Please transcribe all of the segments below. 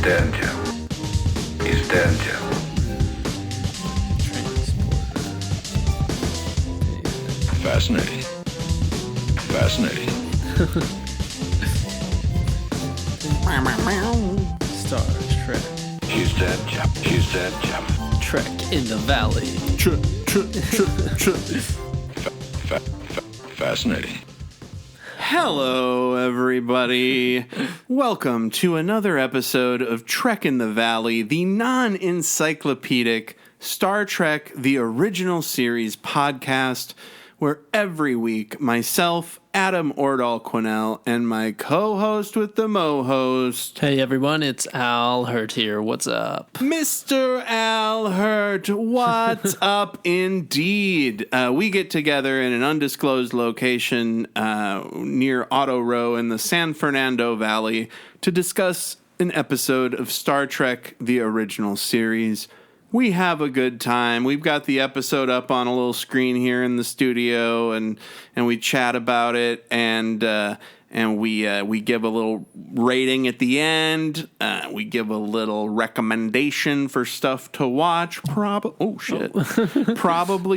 dead, Jim. He's dead, Jim. Fascinating. Fascinating. Star Trek. He's dead, Jim. He's dead, Jim. Trek in the Valley. Fascinating. Hello, everybody. Welcome to another episode of Trek in the Valley, the non-encyclopedic Star Trek The Original Series podcast, where every week myself, Adam Ordall Quinnell, and my co-host with the mo-host, Hey everyone, it's Al Hirt here. What's up? Mr. Al Hirt, what's up indeed? We get together in an undisclosed location near Auto Row in the San Fernando Valley to discuss an episode of Star Trek The Original Series. We have a good time. We've got the episode up on a little screen here in the studio, and we chat about it, and we give a little rating at the end. We give a little recommendation for stuff to watch. Probably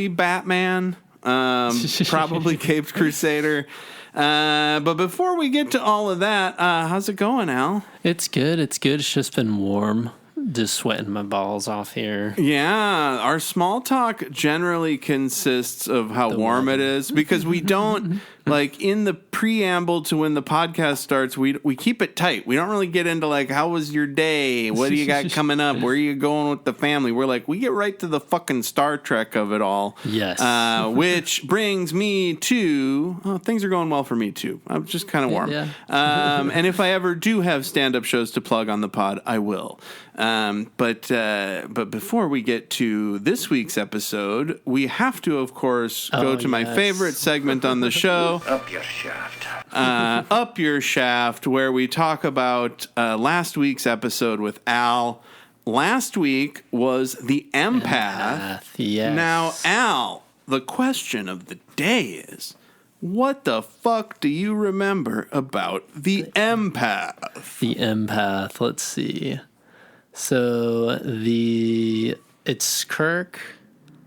Batman. Probably Caped Crusader. But before we get to all of that, how's it going, Al? It's good. It's just been warm. Just sweating my balls off here. Yeah, our small talk generally consists of how warm it is, because we don't, like, in the preamble to when the podcast starts, we keep it tight. We don't really get into, like, how was your day? What do you got coming up? Where are you going with the family? We're like, we get right to the fucking Star Trek of it all. Yes. Which brings me to, things are going well for me, too. I'm just kind of warm. Yeah. And if I ever do have stand-up shows to plug on the pod, I will. But before we get to this week's episode, we have to, of course, go to my favorite segment on the show, Up your shaft. Up Your Shaft, where we talk about last week's episode with Al. Last week was the empath. Yes. Now, Al, the question of the day is, what the fuck do you remember about the empath? The empath. Let's see. So it's Kirk,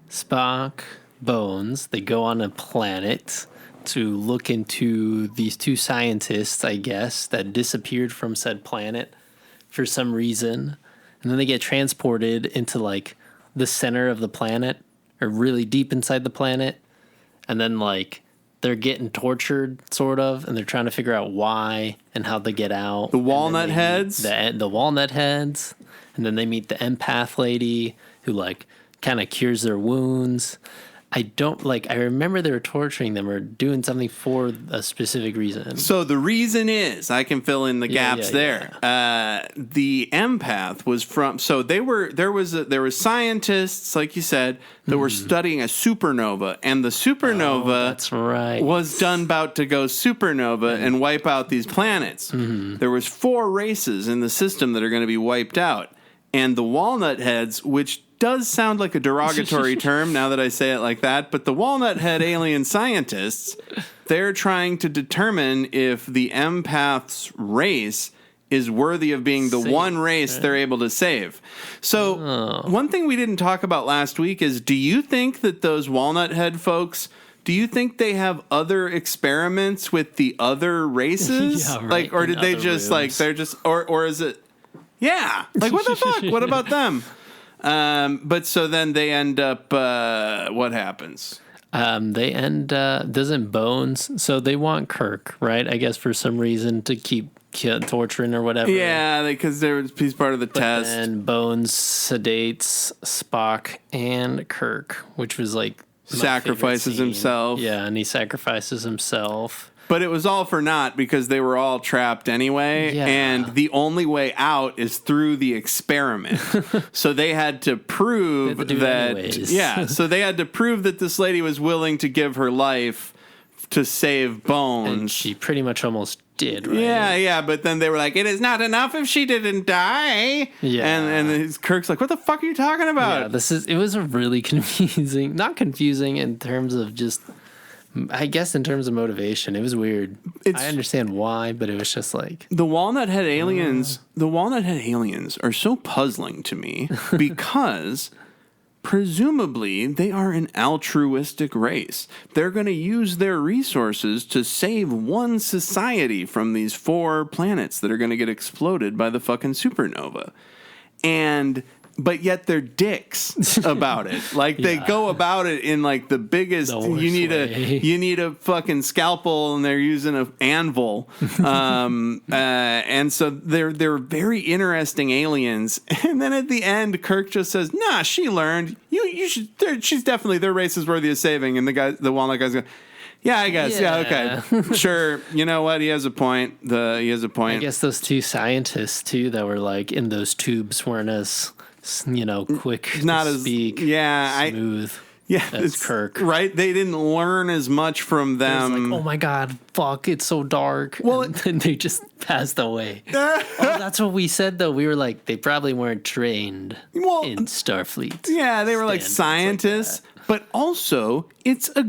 Spock, Bones. They go on a planet to look into these two scientists, I guess, that disappeared from said planet for some reason. And then they get transported into, like, the center of the planet, or really deep inside the planet. And then, like, they're getting tortured, sort of, and they're trying to figure out why and how they get out. The walnut heads? The walnut heads. And then they meet the empath lady who, like, kind of cures their wounds. I remember they were torturing them or doing something for a specific reason. So the reason is, I can fill in the gaps there. Yeah. The empath was from, so there were scientists, like you said, that were studying a supernova, and the supernova that's right. was about to go supernova and wipe out these planets. Mm-hmm. There was 4 races in the system that are going to be wiped out. And the walnut heads, which does sound like a derogatory term now that I say it like that, but the walnut head alien scientists, they're trying to determine if the empath's race is worthy of being the one race they're able to save. So one thing we didn't talk about last week is, do you think that those walnut head folks, do you think they have other experiments with the other races? Yeah, right. Like, or did they just, like, they're just, or is it, yeah, like, what the fuck? What about them? But so then they end up, what happens? Doesn't Bones, so they want Kirk, right? I guess for some reason to keep torturing or whatever. Yeah, because he's part of the test. And Bones sedates Spock and Kirk, which was like sacrifices himself. Yeah, and he sacrifices himself. But it was all for naught because they were all trapped anyway, and the only way out is through the experiment. So they had to prove so they had to prove that this lady was willing to give her life to save Bones. And she pretty much almost did, right? Yeah, but then they were like, it is not enough if she didn't die. Yeah. And Kirk's like, what the fuck are you talking about? Yeah, it was a really not confusing in terms of just I guess in terms of motivation, it was weird. I understand why, but it was just like the walnut head aliens. The walnut head aliens are so puzzling to me because presumably they are an altruistic race. They're going to use their resources to save one society from these 4 planets that are going to get exploded by the fucking supernova. But yet they're dicks about it. Like they go about it in like the biggest. You need a fucking scalpel, and they're using an anvil. And so they're very interesting aliens. And then at the end, Kirk just says, "Nah, she learned. You should. She's definitely their race is worthy of saving." And the walnut guy's going, "Yeah, I guess. Yeah, okay, sure. You know what? He has a point. He has a point. I guess those 2 scientists too that were like in those tubes weren't as quick, not to as speak, smooth. As Kirk, right? They didn't learn as much from them. Like, oh my god, fuck! It's so dark. Well, and then they just passed away. That's what we said though. We were like, they probably weren't trained in Starfleet. Yeah, they were like scientists. But also, it's a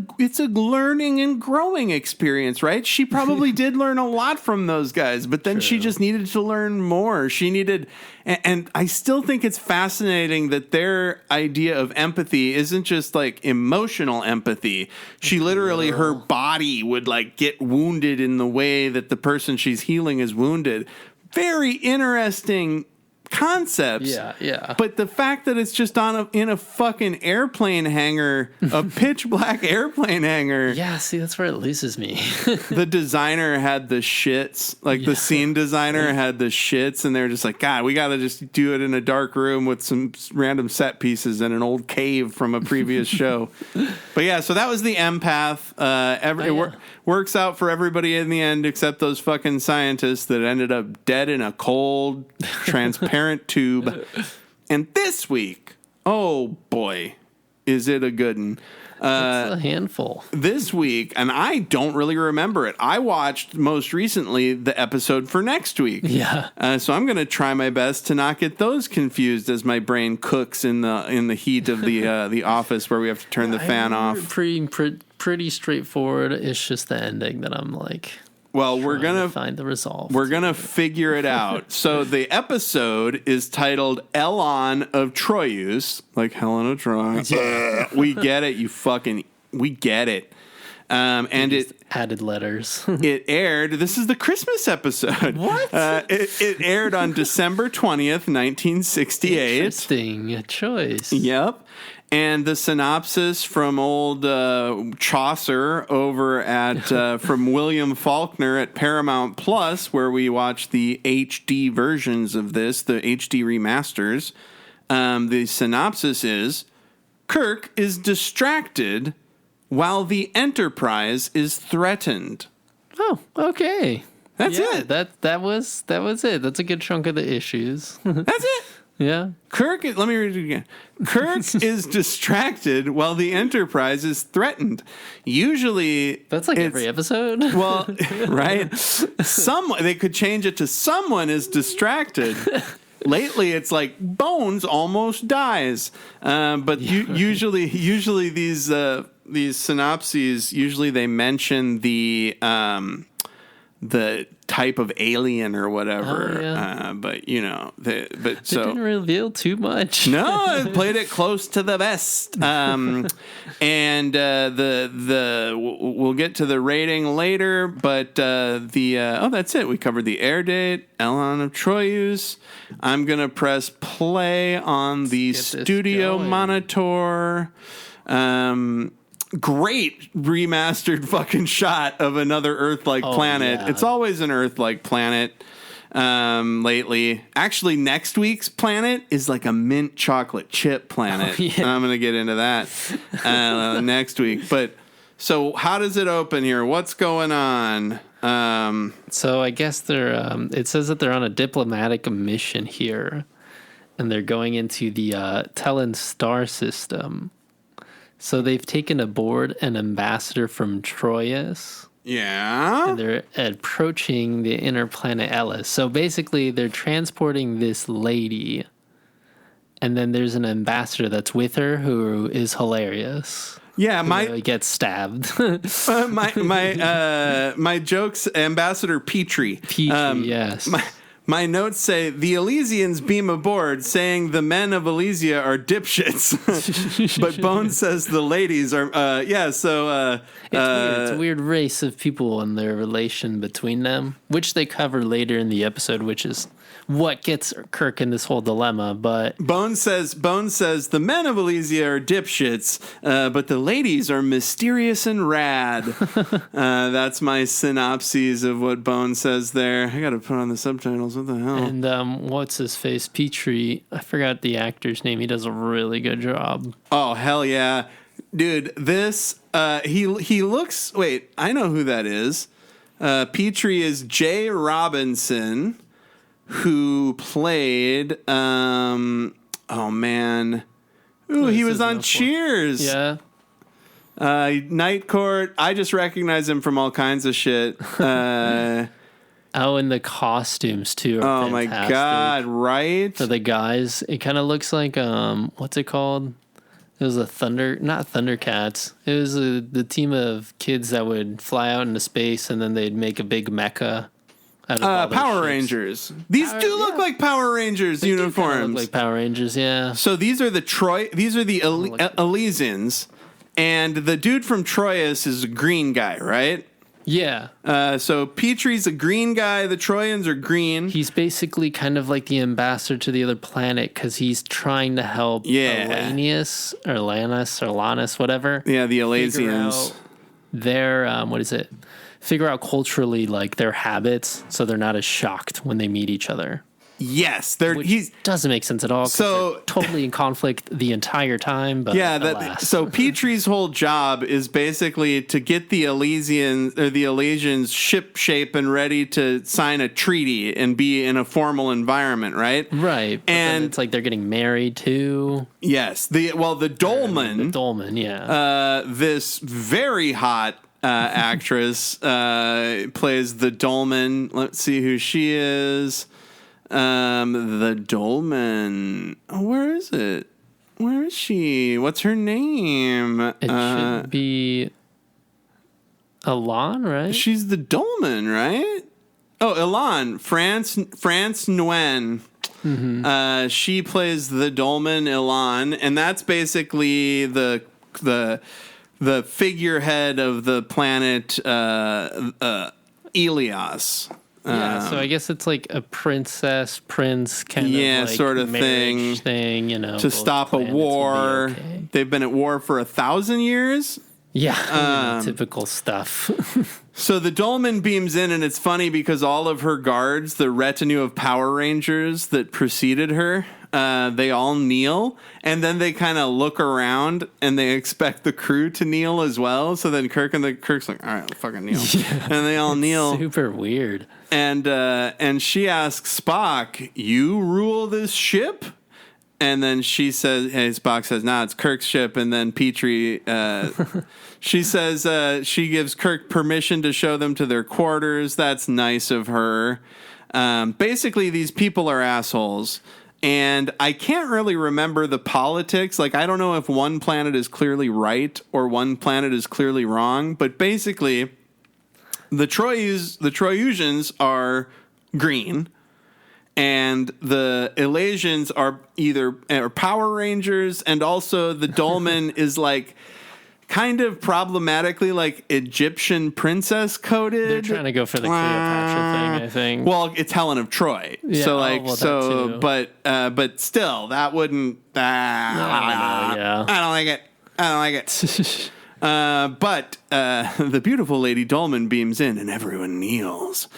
learning and growing experience, right? She probably did learn a lot from those guys, but then she just needed to learn more. She needed, and I still think it's fascinating that their idea of empathy isn't just like emotional empathy. She literally, her body would like get wounded in the way that the person she's healing is wounded. Very interesting concepts. Yeah. But the fact that it's just in a fucking airplane hangar, a pitch black airplane hangar. Yeah, see, that's where it loses me. The designer had the shits. Like the scene designer had the shits, and they're just like, God, we got to just do it in a dark room with some random set pieces and an old cave from a previous show. But yeah, so that was the empath. It works out for everybody in the end except those fucking scientists that ended up dead in a cold, transparent tube. And this week, oh boy, is it a good one. It's a handful. This week, and I don't really remember it. I watched most recently the episode for next week. Yeah. So I'm going to try my best to not get those confused as my brain cooks in the heat of the office where we have to turn the fan off. Pretty straightforward. It's just the ending that I'm like. Well, we're going to find the resolve. We're going to figure it out. So the episode is titled Elaan of Troyius, like Helen of Troy. We get it, we get it. And it added letters. It aired. This is the Christmas episode. What? It aired on December 20th, 1968. Interesting choice. Yep. And the synopsis from old Chaucer over at from William Faulkner at Paramount Plus, where we watch the HD versions of this, the HD remasters. The synopsis is: Kirk is distracted while the Enterprise is threatened. Oh, okay. That's it. That was it. That's a good chunk of the issues. That's it. Yeah. Let me read it again. Kirk is distracted while the Enterprise is threatened. Usually that's like every episode. Well, right? They could change it to someone is distracted. Lately, it's like Bones almost dies. But usually these synopses, usually they mention the type of alien or whatever. Oh, yeah. But They didn't reveal too much. No, I played it close to the vest. And we'll get to the rating later, but that's it. We covered the air date, Elaan of Troyius. I'm gonna press play on the studio monitor. Great remastered fucking shot of another Earth-like planet. Yeah. It's always an Earth-like planet lately. Actually, next week's planet is like a mint chocolate chip planet. Oh, yeah. I'm going to get into that next week. But so how does it open here? What's going on? So I guess it says that they're on a diplomatic mission here, and they're going into the Tellan star system. So they've taken aboard an ambassador from Troyius. Yeah. And they're approaching the inner planet Ellis. So basically, they're transporting this lady, and then there's an ambassador that's with her who is hilarious. Yeah, He gets stabbed. my jokes, Ambassador Petrie. Yes. My notes say the Elysians beam aboard, saying the men of Elysia are dipshits, but Bones says the ladies are. It's weird. It's a weird race of people and their relation between them, which they cover later in the episode, which is what gets Kirk in this whole dilemma. But Bones says the men of Elysia are dipshits, but the ladies are mysterious and rad. That's my synopsis of what Bones says there. I got to put on the subtitles. What the hell? And what's his face? Petrie. I forgot the actor's name. He does a really good job. Oh hell yeah, dude! This he looks. Wait, I know who that is. Petrie is Jay Robinson, who played. Oh man, he was on Cheers. Yeah. Night Court. I just recognize him from all kinds of shit. Oh, and the costumes too. Oh my god! Right? For the guys, it kind of looks like what's it called? It was not Thundercats. It was the team of kids that would fly out into space and then they'd make a big mecha. Out of all their Power ships. Rangers. These do look like Power Rangers uniforms. Look like Power Rangers, yeah. So these are the Elysians, and the dude from Troyius is a green guy, right? Yeah. So Petrie's a green guy. The Troyans are green. He's basically kind of like the ambassador to the other planet because he's trying to help Elanius or Lannis, whatever. Yeah, the Elysians. Their figure out culturally like their habits so they're not as shocked when they meet each other. Yes, Which doesn't make sense at all. So they're totally in conflict the entire time. But yeah, so Petrie's whole job is basically to get the Elysians ship shape and ready to sign a treaty and be in a formal environment, right? Right, but and then it's like they're getting married too. Yes, the Dolman. The Dolman, yeah. This very hot actress plays the Dolman. Let's see who she is. The Dolman. Oh, where is it? Where is she? What's her name? It should be Elaan, right? She's the Dolman, right? Oh, Elaan, France Nguyen. Mm-hmm. She plays the Dolman, Elaan, and that's basically the figurehead of the planet Elias. Yeah, so I guess it's like a prince kind of like sort of thing, to stop a war. Okay. They've been at war for 1,000 years. Yeah, typical stuff. So the Dolman beams in, and it's funny because all of her guards, the retinue of Power Rangers that preceded her, they all kneel, and then they kind of look around, and they expect the crew to kneel as well. So then Kirk's like, all right, I'll fucking kneel. Yeah, and they all kneel. Super weird. And she asks Spock, "You rule this ship?" And then she says, Spock says, "Nah, it's Kirk's ship." And then Petrie, she says she gives Kirk permission to show them to their quarters. That's nice of her. Basically, these people are assholes. And I can't really remember the politics. Like, I don't know if one planet is clearly right or one planet is clearly wrong. But basically, the Troyusians are green. And the Elysians are either Power Rangers, and also the Dolman is like kind of problematically like Egyptian princess coded. They're trying to go for the Cleopatra thing, I think. Well, it's Helen of Troy. Yeah, but still, that wouldn't. I don't like it. I don't like it. But the beautiful Lady Dolman beams in, and everyone kneels.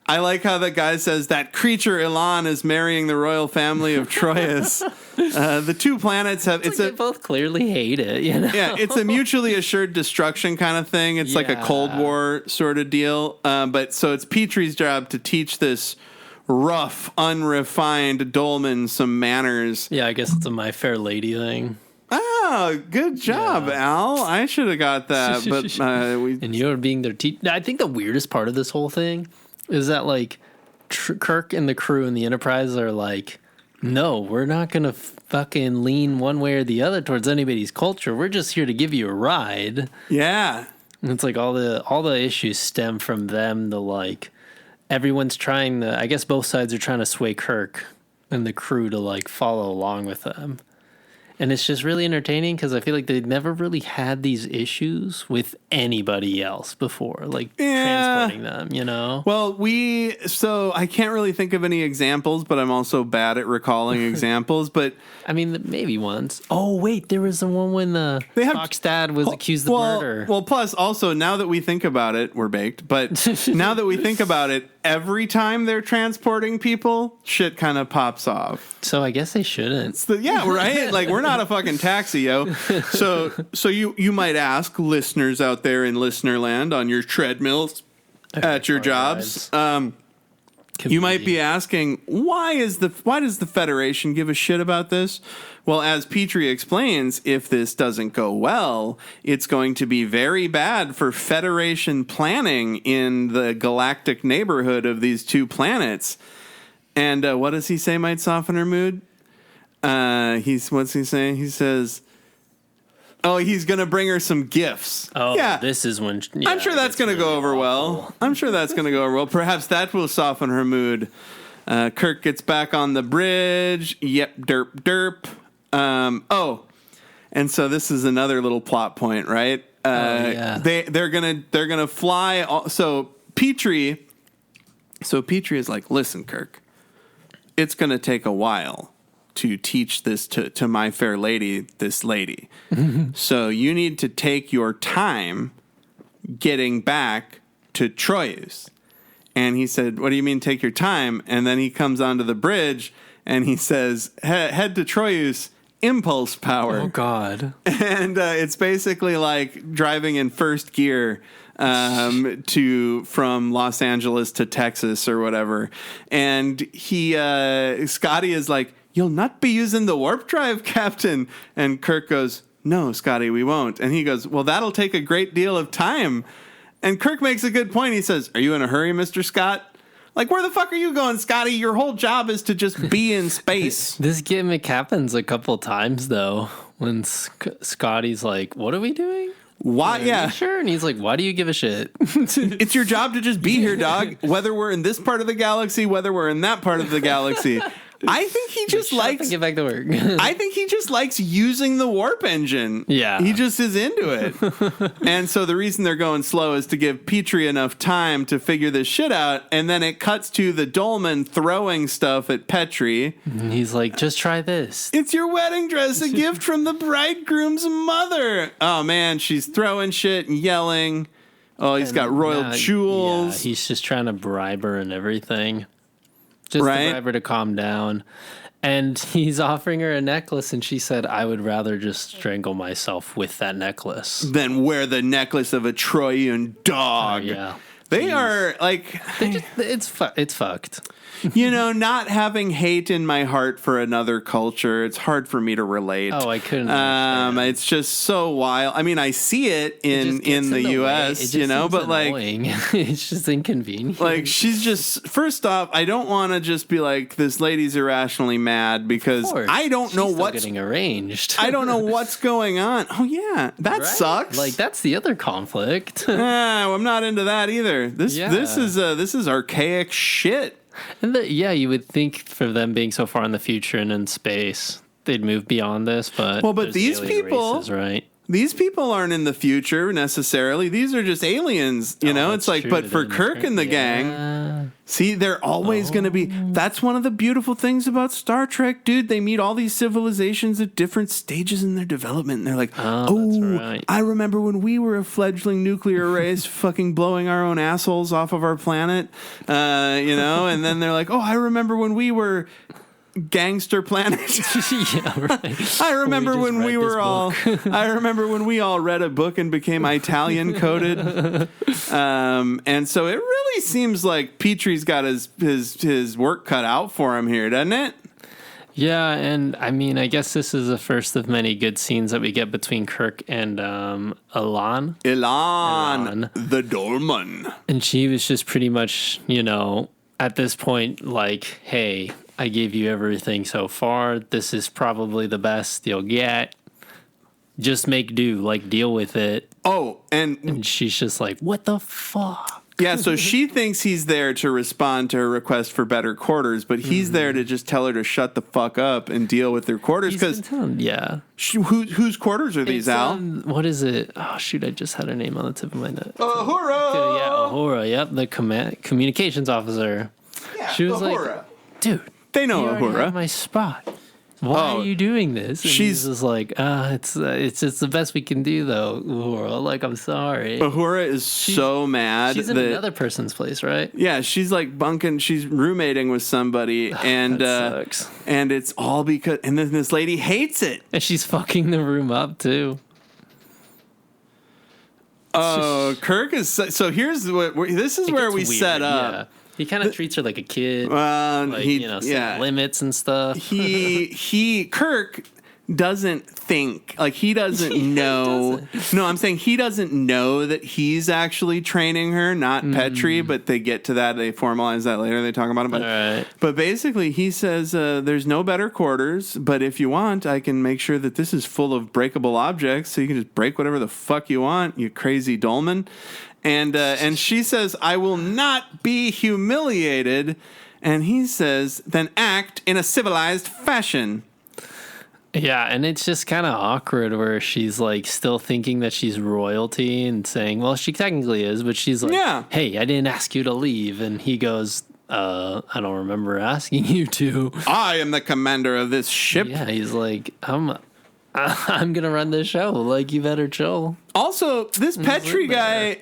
I like how the guy says that creature Elaan is marrying the royal family of Troyius. The two planets have they both clearly hate it, you know? Yeah, it's a mutually assured destruction kind of thing. It's like a Cold War sort of deal. But so it's Petrie's job to teach this rough, unrefined Dolman some manners. Yeah, I guess it's a My Fair Lady thing. Oh, good job, Al. I should have got that, but and you're being their teacher. I think the weirdest part of this whole thing is that like Kirk and the crew in the Enterprise are like no, we're not going to fucking lean one way or the other towards anybody's culture. We're just here to give you a ride. Yeah. And it's like all the issues stem from them. Everyone's trying to, I guess both sides are trying to sway Kirk and the crew to like follow along with them. And it's just really entertaining because I feel like they never really had these issues with anybody else before, like transporting them, you know? Well, so I can't really think of any examples, but I'm also bad at recalling examples. But I mean, maybe once. Oh, wait, there was the one when Spock's dad was accused of murder. Well, plus also now that we think about it, we're baked. But now that we think about it, every time they're transporting people, shit kind of pops off. So I guess they shouldn't. Yeah, right? Like, we're not a fucking taxi, yo. So you might ask, listeners out there in listener land on your treadmills at your jobs, you might be asking, why does the Federation give a shit about this? Well, as Petrie explains, if this doesn't go well, it's going to be very bad for Federation planning in the galactic neighborhood of these two planets. And what does he say might soften her mood? What's he saying? He says, oh, he's going to bring her some gifts. Oh, yeah. This is when... Yeah, I'm sure that's going to go over well. I'm sure that's going to go over well. Perhaps that will soften her mood. Kirk gets back on the bridge. Yep, derp. And so this is another little plot point, right? They're gonna fly. So Petrie is like, listen, Kirk, it's gonna take a while to teach this to my fair lady, this lady. So you need to take your time getting back to Troyius. And he said, what do you mean take your time? And then he comes onto the bridge and he says, head to Troyius, impulse power. Oh, God. And it's basically like driving in first gear from Los Angeles to Texas or whatever. And Scotty is like, you'll not be using the warp drive, Captain. And Kirk goes, no, Scotty, we won't. And he goes, well, that'll take a great deal of time. And Kirk makes a good point. He says, are you in a hurry, Mr. Scott? Like, where the fuck are you going, Scotty? Your whole job is to just be in space. This gimmick happens a couple times, though, when Scotty's like, what are we doing? Why? Yeah. Sure. And he's like, why do you give a shit? It's your job to just be here, dog. Whether we're in this part of the galaxy, whether we're in that part of the galaxy. I think he just likes... Get back to work. I think he just likes using the warp engine. Yeah. He just is into it. And so the reason they're going slow is to give Petrie enough time to figure this shit out. And then it cuts to the Dolman throwing stuff at Petrie. And he's like, just try this. It's your wedding dress, a gift from the bridegroom's mother. Oh, man, she's throwing shit and yelling. Oh, he's got royal jewels. Yeah, he's just trying to bribe her and everything. Just to bribe her to calm down. And he's offering her a necklace, and she said, I would rather just strangle myself with that necklace than wear the necklace of a Troyan dog. Yeah. They are like... it's fucked. You know, not having hate in my heart for another culture, it's hard for me to relate. Oh, I couldn't. It's just so wild. I mean, I see it in the U.S., you know, but annoying. Like... it's just inconvenient. Like, she's just... First off, I don't want to just be like, this lady's irrationally mad because I don't know what's... getting arranged. I don't know what's going on. Oh, yeah. That sucks. Like, that's the other conflict. I'm not into that either. This is archaic shit. And you would think for them being so far in the future and in space, they'd move beyond this. But these people, races, right? These people aren't in the future necessarily. These are just aliens, you know. It's like, but for Kirk and the gang, see, they're always going to be. That's one of the beautiful things about Star Trek, dude. They meet all these civilizations at different stages in their development, and they're like, "Oh, right. I remember when we were a fledgling nuclear race, fucking blowing our own assholes off of our planet, you know." And then they're like, "Oh, I remember when we were." Gangster Planet. Yeah, right. I remember when we all read a book and became Italian coded. And so it really seems like Petrie's got his work cut out for him here, doesn't it? Yeah, and I mean, I guess this is the first of many good scenes that we get between Kirk and Elaan. Elaan, the Dolman. And she was just pretty much, you know, at this point, like, hey, I gave you everything so far. This is probably the best you'll get. Just make do, like deal with it. Oh, And she's just like, what the fuck? yeah, so she thinks he's there to respond to her request for better quarters, but he's there to just tell her to shut the fuck up and deal with their quarters. Because yeah, whose quarters are these, Al? What is it? Oh shoot, I just had her name on the tip of my neck. Uhura! Yeah, Uhura. Yep, the communications officer. Yeah, She was Uhura. like, dude, They know you already Uhura. have my spot. Why are you doing this? And she's just like, it's just the best we can do, though, Uhura. Like, I'm sorry. Uhura is so mad. She's in another person's place, right? Yeah, she's like bunking. She's roommating with somebody, and that sucks. And it's all because. And then this lady hates it. And she's fucking the room up too. Oh, Kirk is so. Here's what. This is where we Weird, set up. Yeah. He kind of treats her like a kid. Like, set limits and stuff. Kirk doesn't think, like, he doesn't know. No, I'm saying he doesn't know that he's actually training her, not Petri, but they get to that. They formalize that later. They talk about it. Right. But basically, he says, there's no better quarters, but if you want, I can make sure that this is full of breakable objects, so you can just break whatever the fuck you want, you crazy dolman. And she says, I will not be humiliated. And he says, then act in a civilized fashion. Yeah, and it's just kind of awkward where she's like still thinking that she's royalty and saying, well, she technically is, but she's like, hey, I didn't ask you to leave. And he goes, I don't remember asking you to. I am the commander of this ship. Yeah, he's like, I'm gonna run this show. Like, you better chill. Also, this Petri guy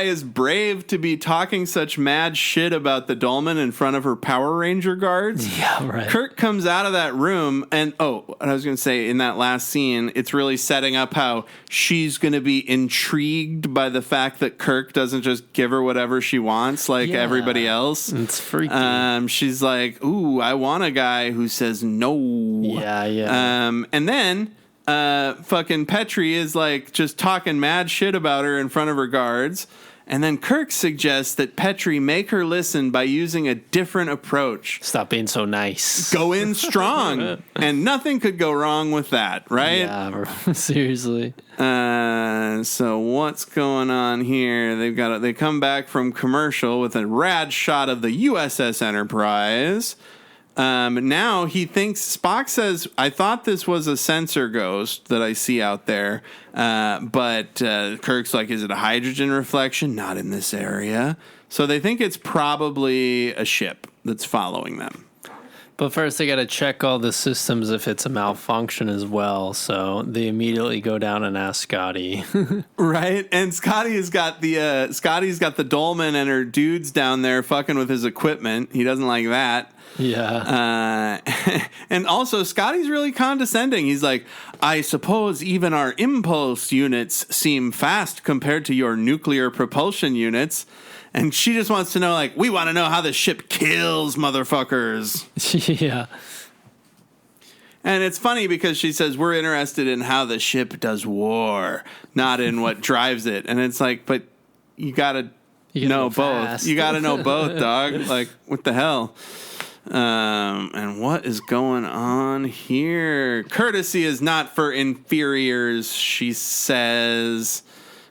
is brave to be talking such mad shit about the dolman in front of her Power Ranger guards. Yeah, right. Kirk comes out of that room, and what I was going to say, in that last scene, it's really setting up how she's going to be intrigued by the fact that Kirk doesn't just give her whatever she wants like everybody else. It's freaky. She's like, ooh, I want a guy who says no. Yeah. And then fucking Petri is like just talking mad shit about her in front of her guards. And then Kirk suggests that Petri make her listen by using a different approach. Stop being so nice. Go in strong. And nothing could go wrong with that, right? Yeah, seriously. So what's going on here? They come back from commercial with a rad shot of the USS Enterprise. Now he thinks, Spock says, I thought this was a sensor ghost that I see out there. But Kirk's like, is it a hydrogen reflection? Not in this area. So they think it's probably a ship that's following them. But first they got to check all the systems if it's a malfunction as well. So they immediately go down and ask Scotty. Right? And Scotty's got the dolman and her dudes down there fucking with his equipment. He doesn't like that. Yeah. And also, Scotty's really condescending. He's like, I suppose even our impulse units seem fast compared to your nuclear propulsion units. And she just wants to know, like, we want to know how the ship kills motherfuckers. Yeah. And it's funny because she says, we're interested in how the ship does war, not in what drives it. And it's like, but you got to know both. Fast. You got to know both, dog. Like, what the hell? And what is going on here? Courtesy is not for inferiors, she says.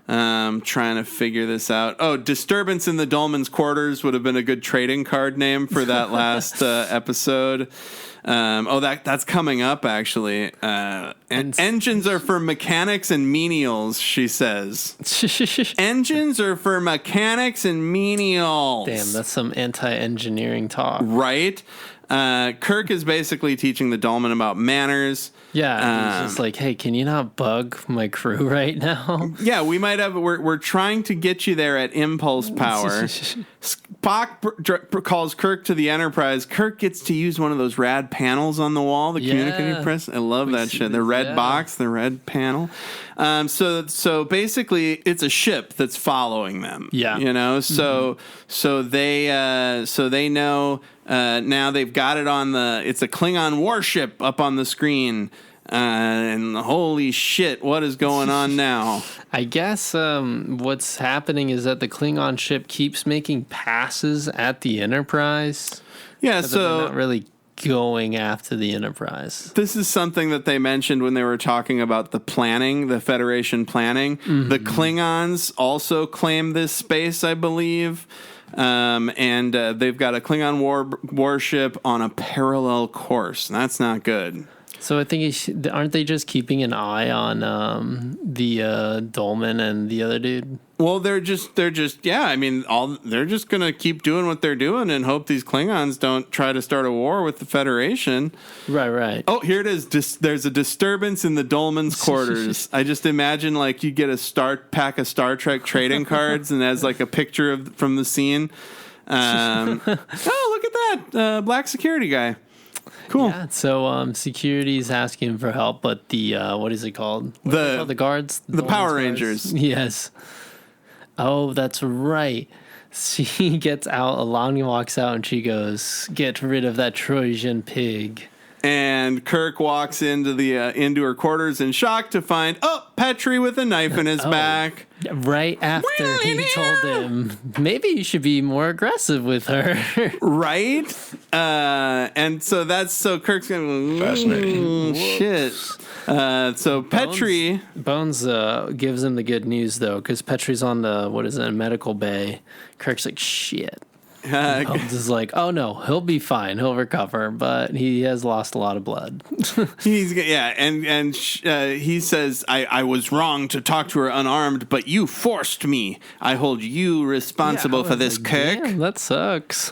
Trying to figure this out. Oh, disturbance in the dolman's quarters would have been a good trading card name for that last episode. That's coming up, actually. And engines are for mechanics and menials, she says. Engines are for mechanics and menials. Damn, that's some anti-engineering talk. Right? Kirk is basically teaching the dolman about manners. Yeah, he's just like, hey, can you not bug my crew right now? Yeah, we might have. We're trying to get you there at impulse power. Spock calls Kirk to the Enterprise. Kirk gets to use one of those rad panels on the wall, the communicating press. I love that shit. The red box, the red panel. So basically, it's a ship that's following them. Yeah, you know. So they know. Now they've got it on it's a Klingon warship up on the screen. And holy shit, what is going on now? I guess what's happening is that the Klingon ship keeps making passes at the Enterprise. Yeah, so they're not really going after the Enterprise. This is something that they mentioned when they were talking about the planning, the Federation planning. Mm-hmm. The Klingons also claim this space, I believe. And they've got a Klingon warship on a parallel course. That's not good. So I think aren't they just keeping an eye on the Dolman and the other dude? Well, they're just yeah. I mean, they're just gonna keep doing what they're doing and hope these Klingons don't try to start a war with the Federation. Right. Oh, here it is. There's a disturbance in the Dolman's quarters. I just imagine like you get a pack of Star Trek trading cards and has like a picture from the scene. Oh, look at that black security guy. Cool. Yeah, so security's asking for help, but the what is it called? The guards? The Power Rangers. Yes. Oh, that's right. She gets out, Alani walks out, and she goes, "Get rid of that Trojan pig." And Kirk walks into her quarters in shock to find Petrie with a knife in his back. Right after he told him, maybe you should be more aggressive with her. Right? And so Kirk's going, fascinating. Shit. So Petrie... Bones gives him the good news, though, because Petrie's on the, medical bay. Kirk's like, shit. Bones is like, oh no, he'll be fine, he'll recover, but he has lost a lot of blood. And he says, I was wrong to talk to her unarmed, but you forced me. I hold you responsible for this, Kirk. Damn, that sucks.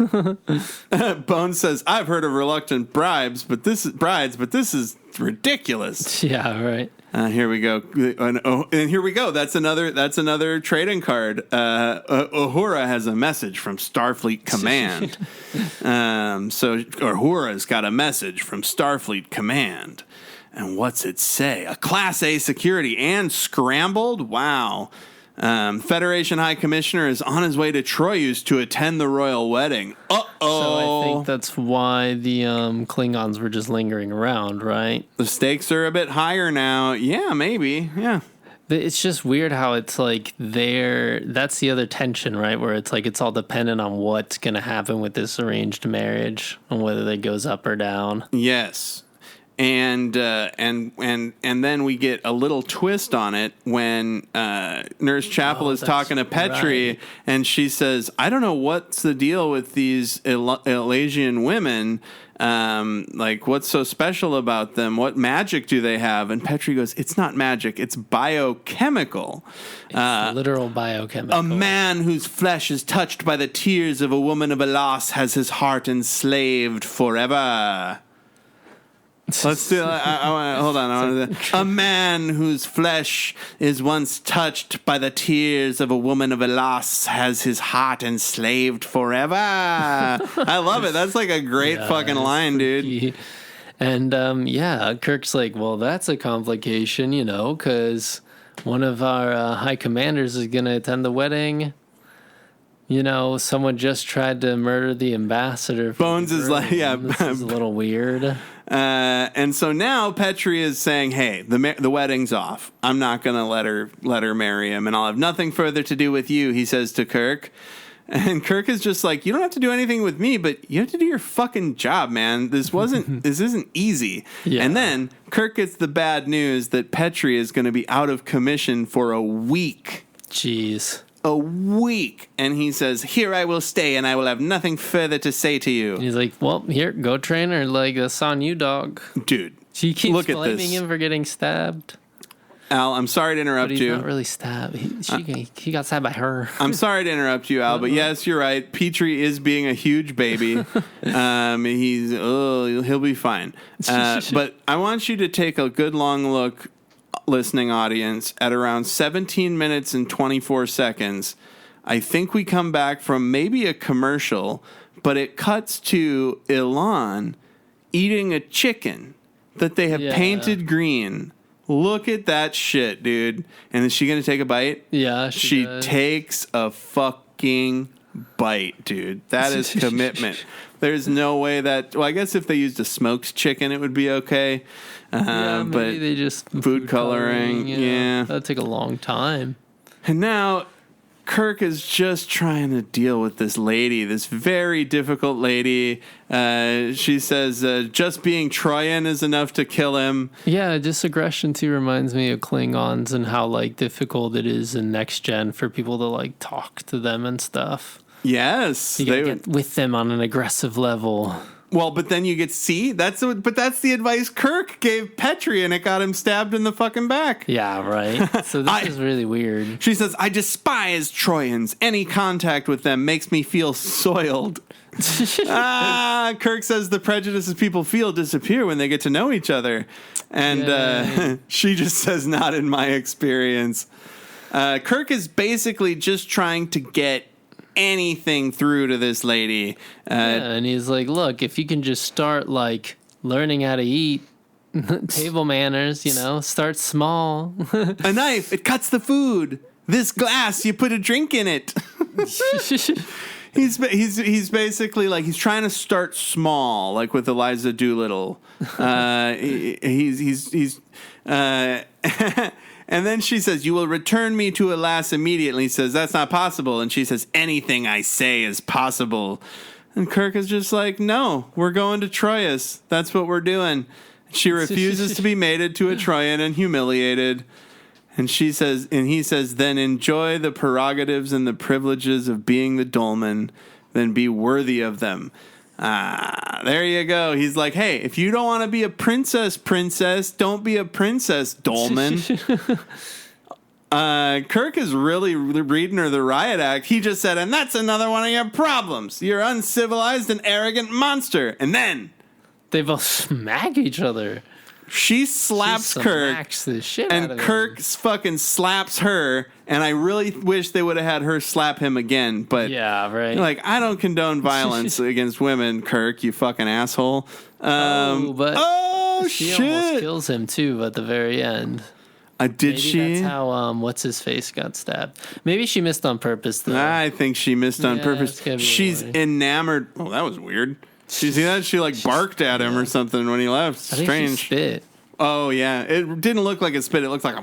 Bones says, I've heard of reluctant brides, but this is ridiculous. Yeah, right. Here we go, and here we go. That's another trading card. Uhura has a message from Starfleet Command. So Uhura's got a message from Starfleet Command, and what's it say? A Class A security and scrambled. Wow. Federation High Commissioner is on his way to Troyius to attend the royal wedding. Uh-oh. So I think that's why the Klingons were just lingering around, right? The stakes are a bit higher now. Yeah, maybe. Yeah. It's just weird how it's like that's the other tension, right? Where it's like it's all dependent on what's going to happen with this arranged marriage and whether it goes up or down. Yes. And then we get a little twist on it when Nurse Chapel is talking to Petrie, right. And she says, "I don't know what's the deal with these Elasian women. Like, what's so special about them? What magic do they have?" And Petrie goes, "It's not magic. It's biochemical. It's literal biochemical. A man whose flesh is touched by the tears of a woman of Elas has his heart enslaved forever." Let's do. Hold on. A man whose flesh is once touched by the tears of a woman of Elas has his heart enslaved forever. I love it. That's like a great fucking line, dude. And Kirk's like, well, that's a complication, because one of our high commanders is going to attend the wedding. Someone just tried to murder the ambassador. Bones is like, yeah, this is a little weird. And so now Petrie is saying, "Hey, the wedding's off. I'm not gonna let her marry him, and I'll have nothing further to do with you," he says to Kirk. And Kirk is just like, "You don't have to do anything with me, but you have to do your fucking job, man. This isn't easy." Yeah. And then Kirk gets the bad news that Petrie is going to be out of commission for a week. Jeez. A week. And he says, "Here I will stay, and I will have nothing further to say to you." And he's like, "Well, here, go train her. Like, that's on you, dog." Dude, she keeps blaming him for getting stabbed. Al, I'm sorry to interrupt you. He's not really stabbed. He got stabbed by her. I'm sorry to interrupt you, Al, but yes, you're right. Petrie is being a huge baby. He'll be fine. But I want you to take a good long look, listening audience, at around 17 minutes and 24 seconds. I think we come back from maybe a commercial, but it cuts to Elaan eating a chicken that they have painted green. Look at that shit, dude. And is she going to take a bite? Yeah, she takes a fucking bite, dude. That is commitment. There's no way that... Well, I guess if they used a smoked chicken, it would be okay. Maybe but they just... Food coloring, yeah. That'd take a long time. And now Kirk is just trying to deal with this lady, this very difficult lady. She says just being Troyan is enough to kill him. Yeah, just aggression too reminds me of Klingons and how like difficult it is in Next Gen for people to like talk to them and stuff. Yes, You gotta get with them on an aggressive level. Well, but then you get that's the advice Kirk gave Petri, and it got him stabbed in the fucking back. Yeah, right. So this is really weird. She says, "I despise Troyans. Any contact with them makes me feel soiled." Kirk says the prejudices people feel disappear when they get to know each other, and she just says, "Not in my experience." Kirk is basically just trying to get anything through to this lady. And he's like, look, if you can just start like learning how to eat, table manners, start small. A knife, it cuts the food. This glass, you put a drink in it. He's basically like, he's trying to start small, like with Eliza Doolittle. And then she says, "You will return me to Alas immediately." He says, "That's not possible." And she says, "Anything I say is possible." And Kirk is just like, "No, we're going to Troyius. That's what we're doing." She refuses to be mated to a Troyan and humiliated. And he says, "Then enjoy the prerogatives and the privileges of being the dolmen, then be worthy of them." There you go. He's like, hey, if you don't want to be a princess, don't be a princess, dolmen. Kirk is really reading her the riot act. He just said, and that's another one of your problems. You're uncivilized and arrogant monster. And then they both smack each other. She slaps Kirk, the shit and out of Kirk fucking slaps her. And I really wish they would have had her slap him again. But yeah, right. Like, I don't condone violence against women, Kirk. You fucking asshole. She shit! Almost kills him too at the very end. Maybe she? That's how what's his face got stabbed. Maybe she missed on purpose though. I think she missed on purpose. She's enamored. Oh, that was weird. You see that? She like barked at him or something when he left. Strange. I think she spit. Oh yeah, it didn't look like a spit. It looked like a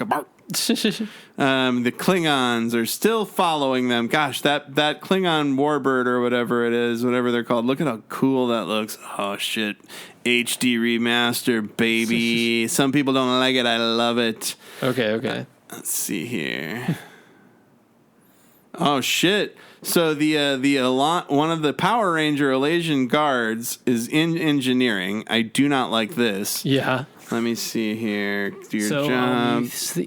bark. The Klingons are still following them. Gosh, that Klingon warbird or whatever it is, whatever they're called. Look at how cool that looks. Oh shit, HD remaster, baby. Some people don't like it. I love it. Okay. Let's see here. Oh shit. So the one of the Power Ranger Elasian guards is in engineering. I do not like this. Yeah. Let me see here. Do your job.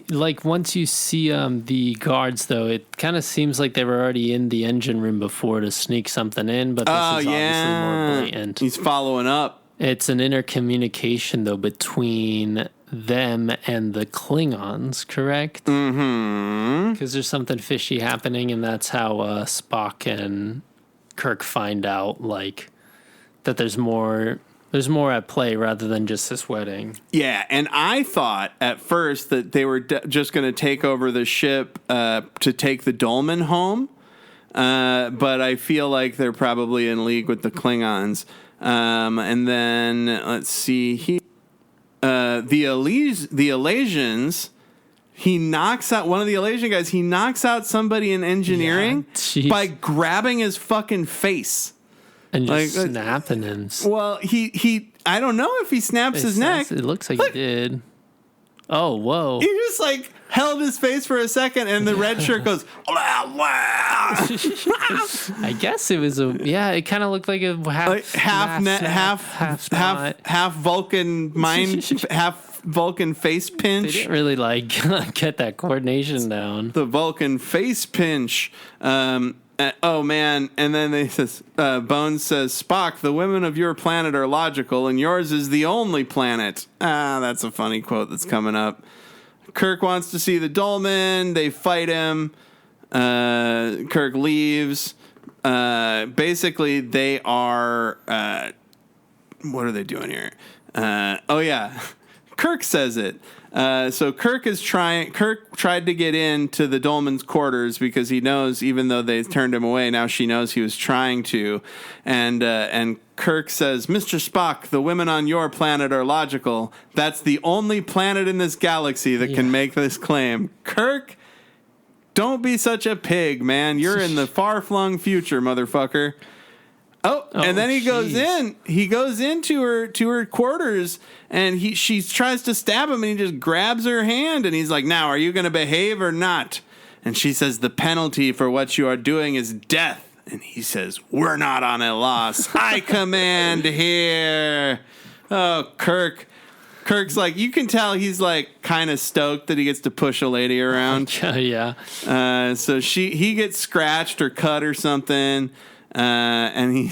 Like once you see the guards, though, it kind of seems like they were already in the engine room before to sneak something in. But this is obviously more blatant. He's following up. It's an intercommunication though between them and the Klingons, correct? Mm-hmm. Because there's something fishy happening, and that's how Spock and Kirk find out like that there's more at play rather than just this wedding. Yeah, and I thought at first that they were just going to take over the ship to take the dolmen home, but I feel like they're probably in league with the Klingons. And then let's see here, the Elasians. He knocks out one of the Elasian guys. He knocks out somebody in engineering by grabbing his fucking face. And just snapping him. Well, he I don't know if he snaps his neck. It looks like he did. Oh, whoa. He just like held his face for a second and the red shirt goes, I guess it was it kind of looked like a half Vulcan mind, half Vulcan face pinch. They didn't really get that coordination down. The Vulcan face pinch. Oh man! And then they says, Bones says, "Spock, the women of your planet are logical, and yours is the only planet." That's a funny quote that's coming up. Kirk wants to see the dolmen. They fight him. Kirk leaves. Basically, they are. What are they doing here? Oh yeah, Kirk says it. So Kirk tried to get into the dolmen's quarters because he knows, even though they turned him away, now she knows he was trying to. And Kirk says, "Mr. Spock, the women on your planet are logical. That's the only planet in this galaxy that can make this claim." Kirk don't be such a pig, man. You're in the far-flung future, motherfucker. Oh, and then he goes in. He goes into her quarters, and she tries to stab him, and he just grabs her hand, and he's like, "Now, are you going to behave or not?" And she says, "The penalty for what you are doing is death." And he says, "We're not on a loss. I command here." Oh, Kirk. Kirk's like, you can tell he's like kind of stoked that he gets to push a lady around. Yeah. So he gets scratched or cut or something. And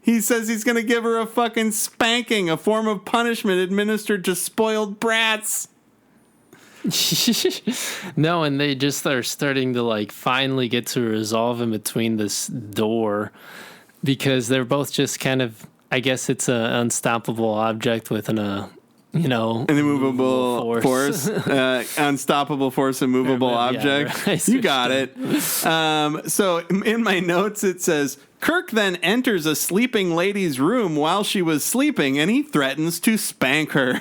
he says he's going to give her a fucking spanking, a form of punishment administered to spoiled brats. No, and they just are starting to like finally get to resolve in between this door because they're both just kind of, I guess it's an unstoppable object with an immovable force. Unstoppable force, immovable object. Right. You got it. So in my notes, it says, Kirk then enters a sleeping lady's room while she was sleeping, and he threatens to spank her.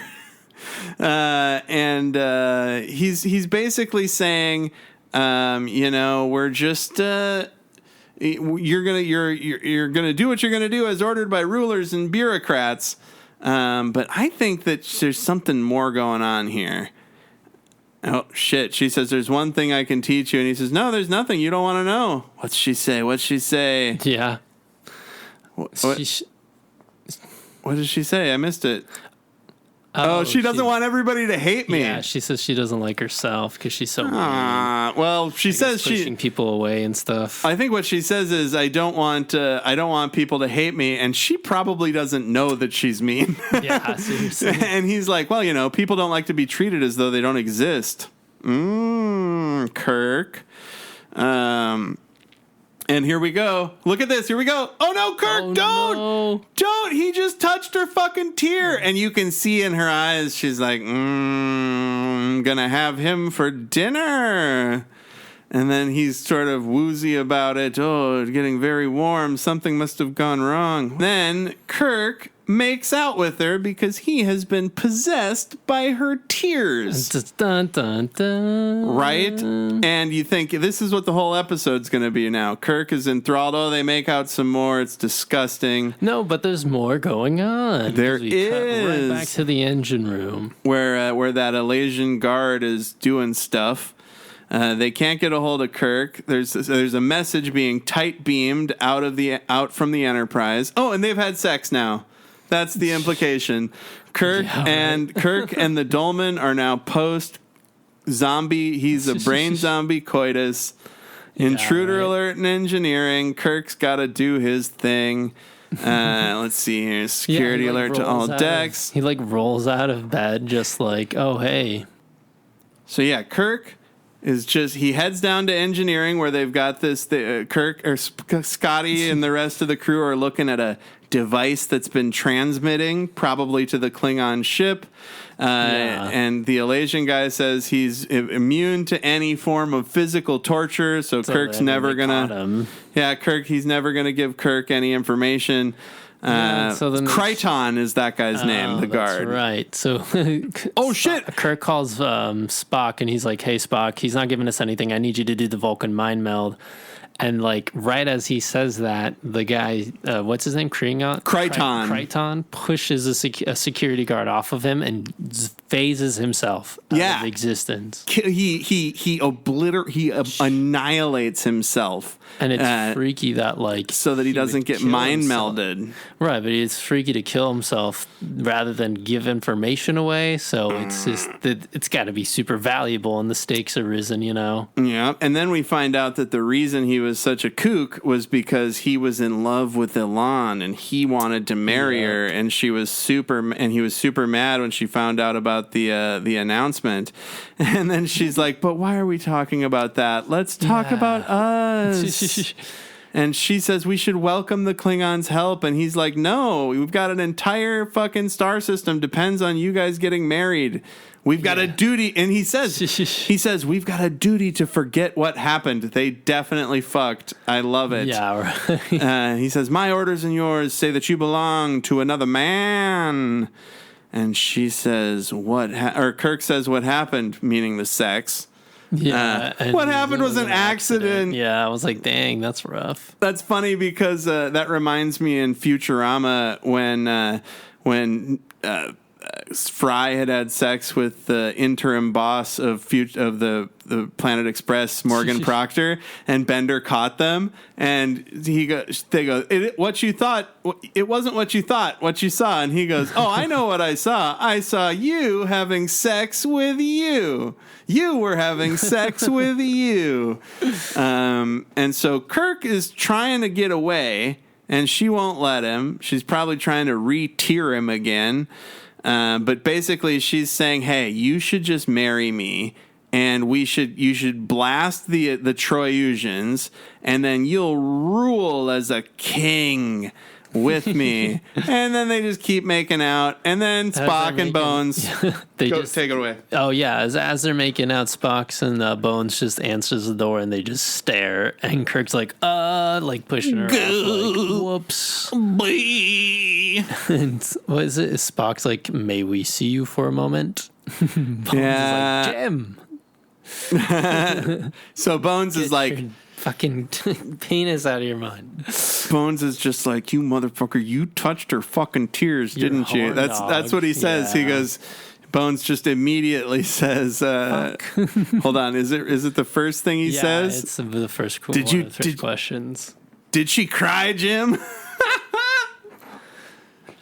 He's basically saying, we're just you're gonna do what you're gonna do as ordered by rulers and bureaucrats. But I think that there's something more going on here. Oh, shit. She says, "There's one thing I can teach you." And he says, "No, there's nothing. You don't want to know." What's she say? Yeah. What did she say? I missed it. Oh, she doesn't want everybody to hate me. Yeah, she says she doesn't like herself because she's so mean. Well, she says pushing people away and stuff. I think what she says is, I don't want people to hate me, and she probably doesn't know that she's mean. Yeah, seriously. And he's like, well, people don't like to be treated as though they don't exist. Kirk. And here we go. Look at this. Here we go. Oh, no, Kirk, don't. No. Don't. He just touched her fucking tear. And you can see in her eyes, she's like, I'm going to have him for dinner. And then he's sort of woozy about it. Oh, it's getting very warm. Something must have gone wrong. Then Kirk makes out with her because he has been possessed by her tears. Dun, dun, dun. Right? And you think this is what the whole episode's going to be now. Kirk is enthralled. Oh, they make out some more. It's disgusting. No, but there's more going on. There we is. Cut right back to the engine room. Where that Elasian guard is doing stuff. They can't get a hold of Kirk. There's a message being tight beamed out from the Enterprise. Oh, and they've had sex now. That's the implication. Kirk and the Dolman are now post zombie. He's a brain zombie coitus. Intruder alert in engineering. Kirk's got to do his thing. Let's see here. Security alert to all decks. He rolls out of bed just like, oh, hey. So yeah, Kirk is he heads down to engineering where they've got this, Kirk or Scotty and the rest of the crew are looking at a device that's been transmitting probably to the Klingon ship. And the Elasian guy says he's immune to any form of physical torture. So Kirk's never going to, he's never going to give Kirk any information. So then Kryton is that guy's name, the guard. Right. So, oh shit! Kirk calls Spock, and he's like, "Hey, Spock, he's not giving us anything. I need you to do the Vulcan mind meld." And right as he says that, the guy, what's his name, Kryton pushes a security guard off of him and phases himself out of existence. He annihilates himself. And it's freaky that so that he doesn't get mind melded. Right, but it's freaky to kill himself rather than give information away. So it's just it's got to be super valuable, and the stakes are risen, Yeah, and then we find out that the reason he was such a kook was because he was in love with Elaan, and he wanted to marry her, and he was super mad when she found out about the announcement. And then she's like, "But why are we talking about that? Let's talk about us." And she says we should welcome the Klingons' help, and he's like, "No, we've got an entire fucking star system depends on you guys getting married. We've got a duty." And he says we've got a duty to forget what happened. They definitely fucked. I love it. Yeah, right. He says, "My orders and yours say that you belong to another man." And she says, or Kirk says, "What happened?" Meaning the sex. Yeah. and what happened it was an accident. Yeah, I was like, dang, that's rough. That's funny because that reminds me in Futurama when Fry had sex with the interim boss of the Planet Express, Morgan Proctor, and Bender caught them, and they go, what you thought, it wasn't what you thought, what you saw, and he goes, oh, I know what I saw you having sex with you. You were having sex with you. And so Kirk is trying to get away, and she won't let him. She's probably trying to re-tear him again. But basically she's saying, hey, you should just marry me, and you should blast the Troyusians, and then you'll rule as a king with me. And then they just keep making out, and then Spock and Bones take it away. Oh yeah, as they're making out, Spock's and Bones just answers the door, and they just stare, and Kirk's like pushing her off, like, whoops. And what is it? Spock's like, may we see you for a moment? Bones is like, Jim. So Bones is like, your fucking penis out of your mind. Bones is just like, you motherfucker, you touched her fucking tears, didn't you? That's what he says. Yeah. He goes, Bones just immediately says, hold on, is it the first thing he says? It's the first questions. Did she cry, Jim?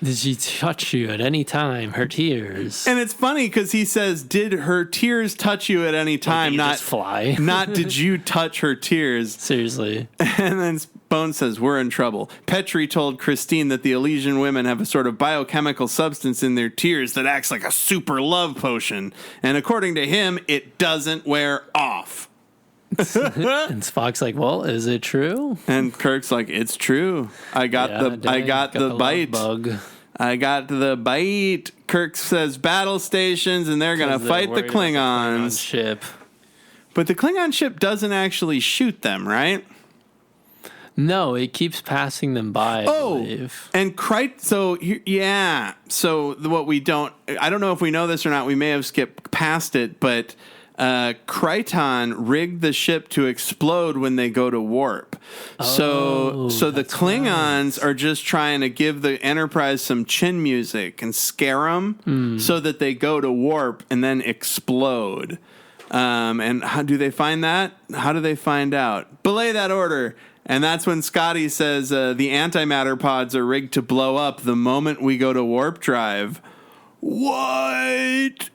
Did she touch you at any time? Her tears. And it's funny because he says, "Did her tears touch you at any time?" Not just fly. Not did you touch her tears? Seriously. And then Bones says, "We're in trouble." Petrie told Christine that the Elysian women have a sort of biochemical substance in their tears that acts like a super love potion, and according to him, it doesn't wear off. And Spock's like, well, is it true? And Kirk's like, it's true. I got the bite. Bug. I got the bite. Kirk says battle stations, and they're going to fight the Klingons. Ship. But the Klingon ship doesn't actually shoot them, right? No, it keeps passing them by, I believe. And so what we don't, I don't know if we know this or not, we may have skipped past it, but Kryton rigged the ship to explode when they go to warp. So the Klingons are just trying to give the Enterprise some chin music and scare them so that they go to warp and then explode. And how do they find that? How do they find out? Belay that order. And that's when Scotty says the antimatter pods are rigged to blow up the moment we go to warp drive. What?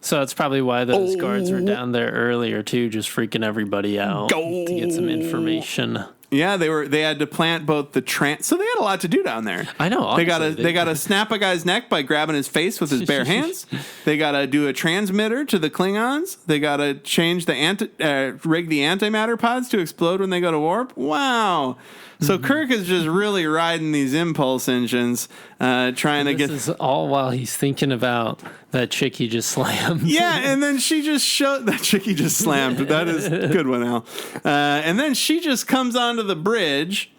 So that's probably why those guards were down there earlier too, just freaking everybody out to get some information. Yeah, they had to plant both the so they had a lot to do down there. I know. Honestly, they got to snap a guy's neck by grabbing his face with his bare hands. They got to do a transmitter to the Klingons. They got to change rig the antimatter pods to explode when they go to warp. Wow. So Kirk is just really riding these impulse engines, trying to get. This is all while he's thinking about that chick he just slammed. Yeah, and then she just showed that chick he just slammed. That is a good one, Al. And then she just comes onto the bridge,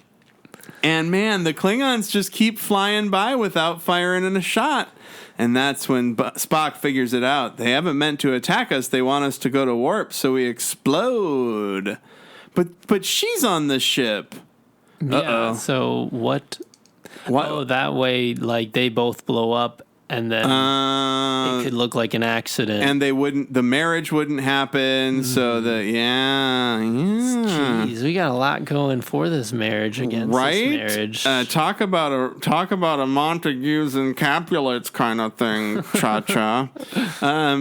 and man, the Klingons just keep flying by without firing in a shot. And that's when Spock figures it out. They haven't meant to attack us. They want us to go to warp, so we explode. But she's on the ship. Yeah, so what? Oh, that way, like, they both blow up, and then it could look like an accident. And the marriage wouldn't happen, so Jeez, we got a lot going for this marriage against this marriage. Talk about a Montagues and Capulets kind of thing, cha-cha.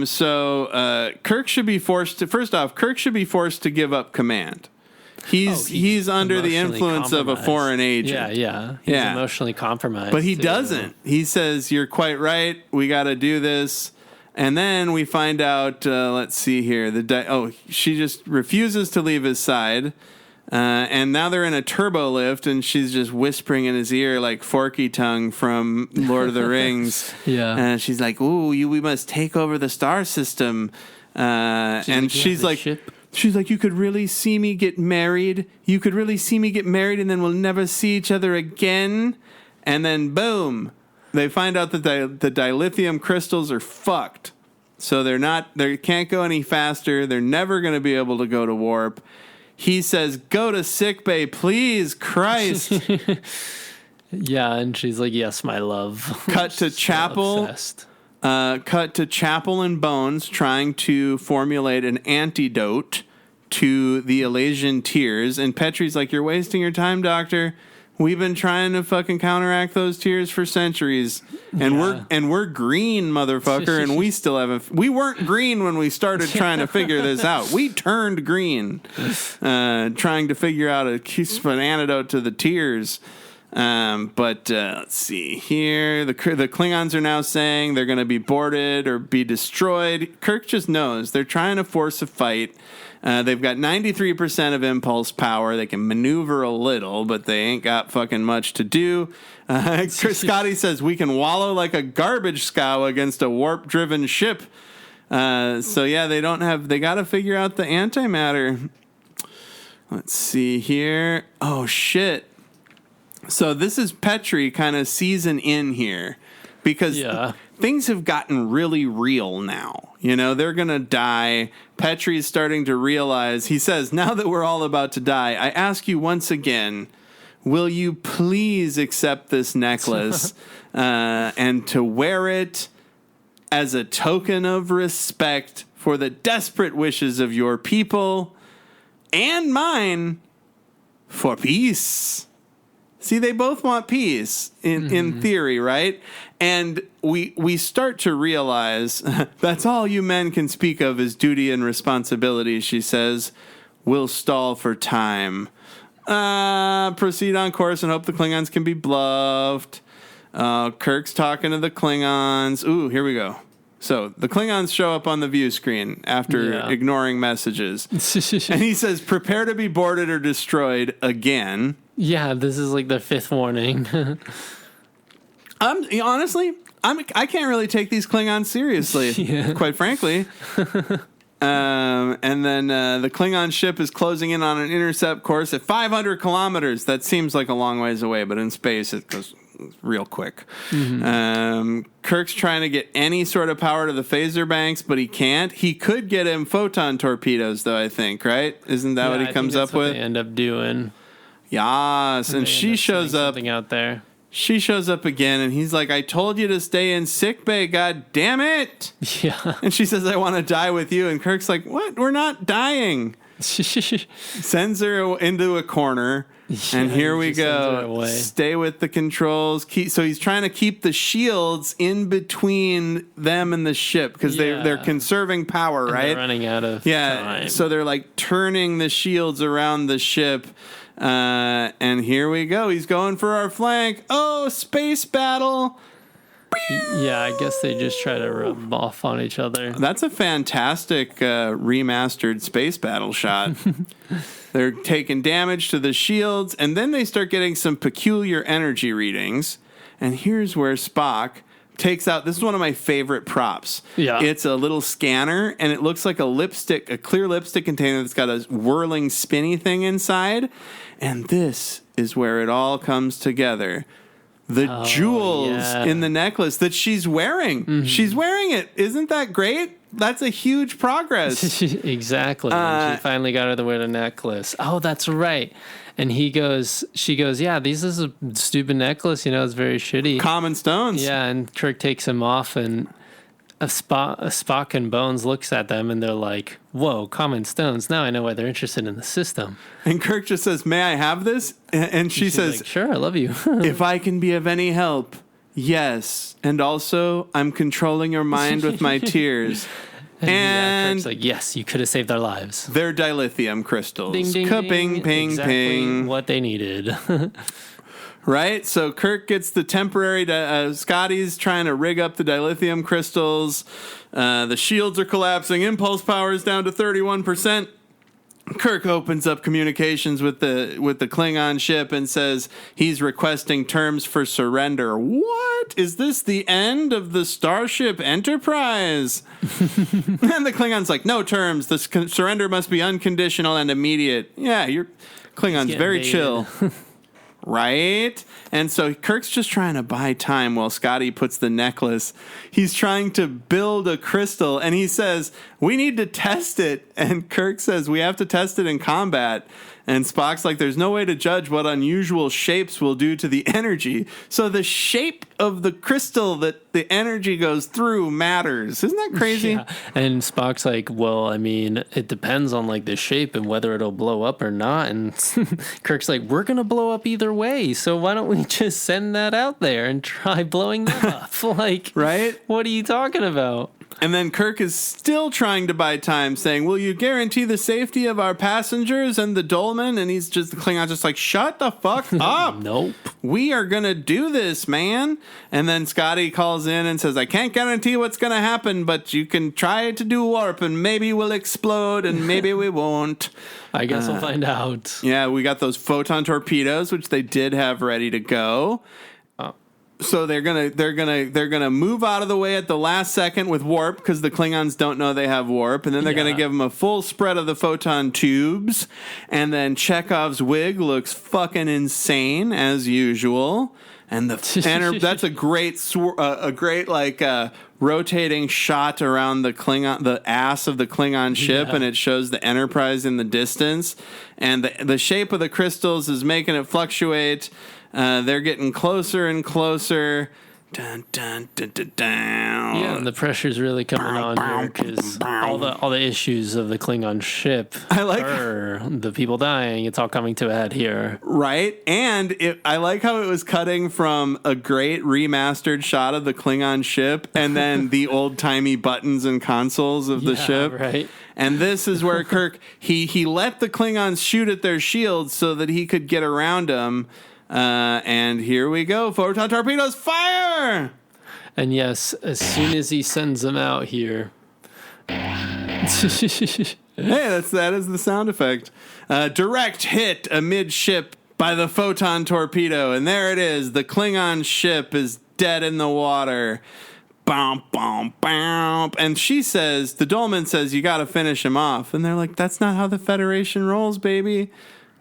So Kirk should be forced to give up command. He's under the influence of a foreign agent. Yeah. He's emotionally compromised. But he doesn't. He says, you're quite right. We got to do this. And then we find out, let's see here. She just refuses to leave his side. And now they're in a turbo lift, and she's just whispering in his ear like Forky Tongue from Lord of the Rings. Yeah. And she's like, ooh, we must take over the star system. And she's like... Ship. She's like, you could really see me get married. You could really see me get married, and then we'll never see each other again. And then, boom, they find out that the dilithium crystals are fucked. So they can't go any faster. They're never going to be able to go to warp. He says, "Go to sickbay, please, Christ." Yeah, and she's like, "Yes, my love." Cut to Chapel. Cut to Chapel and Bones trying to formulate an antidote to the Elasian tears. And Petrie's like, "You're wasting your time, Doctor. We've been trying to fucking counteract those tears for centuries. And we're green, motherfucker, and we still haven't. We weren't green when we started trying to figure this out. We turned green trying to figure out an antidote to the tears." But let's see here. The Klingons are now saying they're going to be boarded or be destroyed. Kirk just knows they're trying to force a fight. They've got 93% of impulse power. They can maneuver a little, but they ain't got fucking much to do. Scotty says we can wallow like a garbage scow against a warp-driven ship. So yeah, they got to figure out the antimatter. Let's see here. Oh shit. So this is Petrie kind of season in here because things have gotten really real now. You know, they're going to die. Petrie's starting to realize, he says, "Now that we're all about to die, I ask you once again, will you please accept this necklace and to wear it as a token of respect for the desperate wishes of your people and mine for peace." See, they both want peace in theory, right? And we start to realize that's all you men can speak of is duty and responsibility, she says. "We'll stall for time. Proceed on course and hope the Klingons can be bluffed." Kirk's talking to the Klingons. Ooh, here we go. So the Klingons show up on the view screen after ignoring messages. And he says, "Prepare to be boarded or destroyed again." Yeah, this is like the 5th warning. Honestly, I can't really take these Klingons seriously, quite frankly. And then the Klingon ship is closing in on an intercept course at 500 kilometers. That seems like a long ways away, but in space it goes real quick. Kirk's trying to get any sort of power to the phaser banks, but he can't. He could get him photon torpedoes, though, I think, right? Isn't that what he comes up with? They end up doing. Yes, and she shows up. Something out there. She shows up again, and he's like, "I told you to stay in sickbay, god damn it!" Yeah. And she says, "I want to die with you." And Kirk's like, "What? We're not dying." Sends her into a corner, and here we go. Stay with the controls. So he's trying to keep the shields in between them and the ship because they're conserving power, right? They're running out of time. So they're like turning the shields around the ship. And here we go. He's going for our flank. Oh, space battle. Yeah, I guess they just try to rub off on each other. That's a fantastic remastered space battle shot. They're taking damage to the shields, and then they start getting some peculiar energy readings. And here's where Spock takes out, this is one of my favorite props. Yeah. It's a little scanner, and it looks like a clear lipstick container that's got a whirling spinny thing inside. And this is where it all comes together. The jewels in the necklace that she's wearing. Mm-hmm. She's wearing it. Isn't that great? That's a huge progress. Exactly. She finally got her to wear the necklace. Oh, that's right. And she goes, "Yeah, this is a stupid necklace. You know, it's very shitty. Common stones." Yeah, and Kirk takes him off, and Spock and Bones looks at them, and they're like, "Whoa, common stones. Now I know why they're interested in the system." And Kirk just says, "May I have this?" And she says, like, "Sure, I love you." "If I can be of any help, yes. And also, I'm controlling your mind with my tears." And Kirk's like, "Yes, you could have saved our lives." They're dilithium crystals. Ding, ding, Ping, ping, exactly ping. What they needed. Right? So Kirk gets the temporary... Scotty's trying to rig up the dilithium crystals. The shields are collapsing. Impulse power is down to 31%. Kirk opens up communications with the Klingon ship and says he's requesting terms for surrender. What? Is this the end of the Starship Enterprise? And the Klingon's like, "No terms. The surrender must be unconditional and immediate." Yeah, your Klingon's very chill. right? And so Kirk's just trying to buy time while Scotty puts the necklace. He's trying to build a crystal, and he says, we need to test it. And Kirk says, we have to test it in combat. And Spock's like, there's no way to judge what unusual shapes will do to the energy. So the shape of the crystal that the energy goes through matters. Isn't that crazy? Yeah. And Spock's like, well, I mean, it depends on like the shape and whether it'll blow up or not. And Kirk's like, we're going to blow up either way. So why don't we just send that out there and try blowing them up? Like, right? What are you talking about? And then Kirk is still trying to buy time, saying, will you guarantee the safety of our passengers and the dolmen? And the Klingon's just like, shut the fuck up. Nope. We are going to do this, man. And then Scotty calls in and says, I can't guarantee what's going to happen, but you can try to do warp and maybe we'll explode and maybe we won't. I guess we'll find out. Yeah, we got those photon torpedoes, which they did have ready to go. So they're gonna move out of the way at the last second with warp because the Klingons don't know they have warp, and then they're gonna give them a full spread of the photon tubes, and then Chekhov's wig looks fucking insane as usual, and that's a great rotating shot around the ass of the Klingon ship, and it shows the Enterprise in the distance, and the shape of the crystals is making it fluctuate. They're getting closer and closer. Dun, dun, dun, dun, dun. Yeah, and the pressure's really coming on here because all the issues of the Klingon ship, the people dying, it's all coming to a head here. Right, and I like how it was cutting from a great remastered shot of the Klingon ship and then the old-timey buttons and consoles of the ship. Right. And this is where Kirk, he let the Klingons shoot at their shields so that he could get around them. And here we go. Photon torpedoes, fire! And yes, as soon as he sends them out here. Hey, that is the sound effect. Direct hit amidship by the photon torpedo. And there it is. The Klingon ship is dead in the water. Bom, bom, bom. And the dolman says, you got to finish him off. And they're like, that's not how the Federation rolls, baby.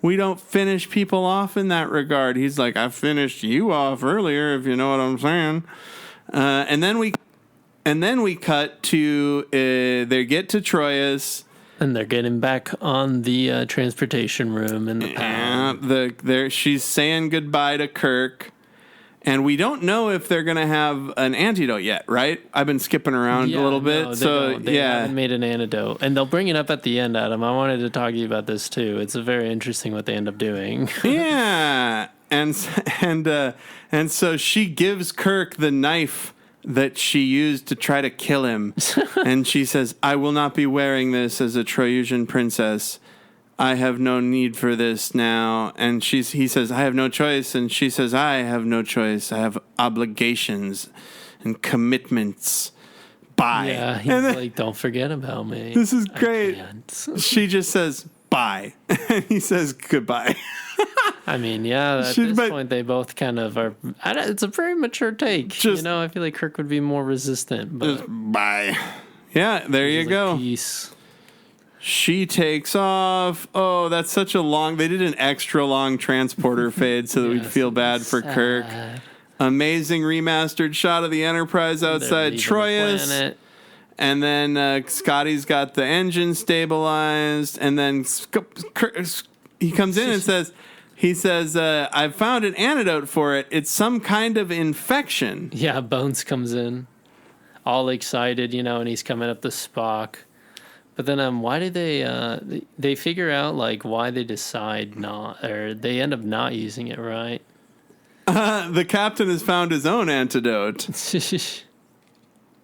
We don't finish people off in that regard. He's like, I finished you off earlier, if you know what I'm saying. And then we cut to they get to Troyius, and they're getting back on the transportation room in the pad. She's saying goodbye to Kirk, and we don't know if they're gonna have an antidote yet, right? I've been skipping around a little bit, they haven't made an antidote, and they'll bring it up at the end. Adam, I wanted to talk to you about this too. It's very interesting what they end up doing. Yeah, and so she gives Kirk the knife that she used to try to kill him, and she says, "I will not be wearing this as a Troyusian princess. I have no need for this now." And he says, "I have no choice." And she says, "I have no choice. I have obligations and commitments. Bye." Yeah, he's like, "Don't forget about me." This is great. She just says, "Bye." And he says, "Goodbye." I mean, yeah, at this point, they both kind of are. It's a very mature take. I feel like Kirk would be more resistant. But bye. Yeah, there you go. Peace. She takes off. Oh, that's such a long... They did an extra long transporter fade so that we'd feel bad for Kirk. Amazing remastered shot of the Enterprise outside Troyius. And then Scotty's got the engine stabilized. And then he comes in and says... I've found an antidote for it. It's some kind of infection. Yeah, Bones comes in. All excited, and he's coming up to Spock. But then, why did they figure out like why they decide not, or they end up not using it, right? The captain has found his own antidote.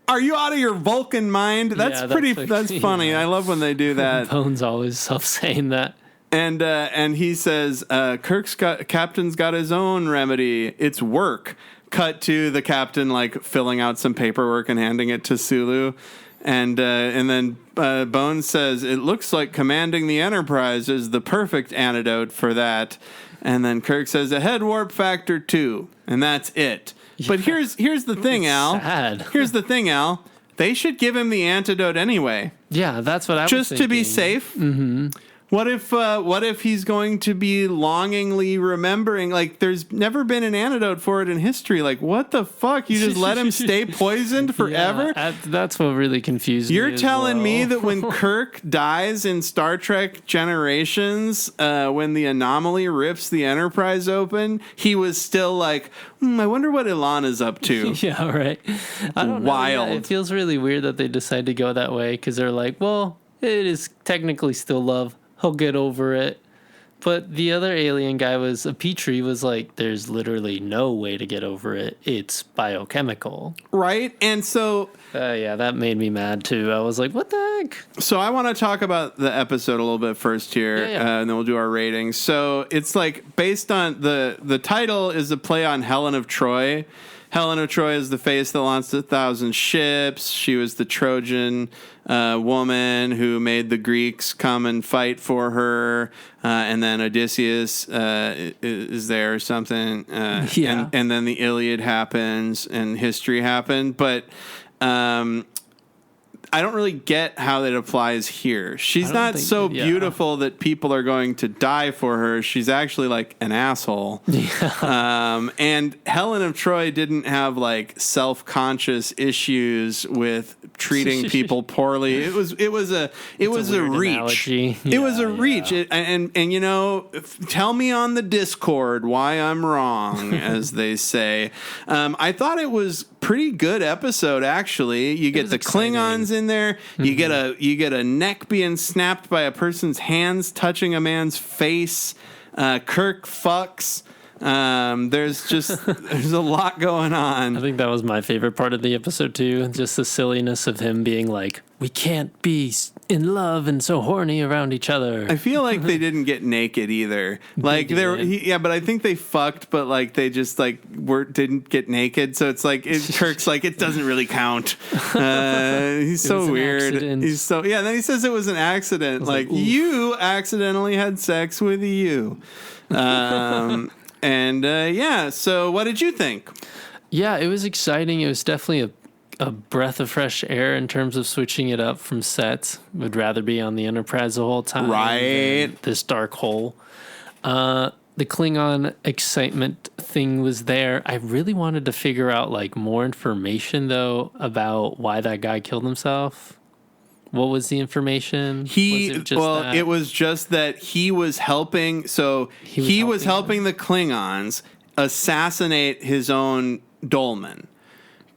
Are you out of your Vulcan mind? That's funny. I love when they do that. Bones always saying that. And he says, Captain's got his own remedy. It's work. Cut to the captain like filling out some paperwork and handing it to Sulu. And then Bones says, it looks like commanding the Enterprise is the perfect antidote for that. And then Kirk says, a head warp factor 2. And that's it. Yeah. But here's the thing, Al. Sad. Here's the thing, Al. They should give him the antidote anyway. Yeah, that's what I was just thinking. to be safe. Mm-hmm. What if he's going to be longingly remembering? Like, there's never been an antidote for it in history. Like, what the fuck? You just let him stay poisoned forever? Yeah, that's what really confused me. You're telling me well. that when Kirk dies in Star Trek Generations, when the anomaly rips the Enterprise open, he was still like, I wonder what Elaan is up to. Yeah, right. I don't Wild. know. Yeah, it feels really weird that they decide to go that way because they're like, well, it is technically still love. He'll get over it. But the other alien guy was a Petrie, was like, there's literally no way to get over it. It's biochemical. Right? And so... yeah, that made me mad too. I was like, what the heck? So I want to talk about the episode a little bit first here, Yeah. and then we'll do our ratings. So it's like based on the title is a play on Helen of Troy. Helen of Troy is the face that launched 1,000 ships. She was the Trojan woman who made the Greeks come and fight for her. And then Odysseus is there or something. Yeah. And then the Iliad happens and history happened. But I don't really get how that applies here. She's not so beautiful that people are going to die for her. She's actually like an asshole. Yeah. And Helen of Troy didn't have like self-conscious issues with treating people poorly. It was a reach. It was a reach. And you know, tell me on the Discord why I'm wrong, as they say. I thought it was pretty good episode actually. You get the exciting Klingons in there. You get a neck being snapped by a person's hands touching a man's face. Kirk fucks. There's a lot going on. I think that was my favorite part of the episode too. Just the silliness of him being like, we can't be in love and so horny around each other. I feel like they didn't get naked either. Like but I think they fucked, but like they just like didn't get naked. So it's like Kirk's like it doesn't really count. He's so weird. He's so Then he says it was an accident. Like you accidentally had sex with you. So what did you think? Yeah, it was exciting. It was definitely a breath of fresh air in terms of switching it up from sets. Would rather be on the Enterprise the whole time. Right. Than this dark hole. The Klingon excitement thing was there. I really wanted to figure out like more information though about why that guy killed himself. What was the information? It was just that he was helping. So he was helping the Klingons assassinate his own dolmen.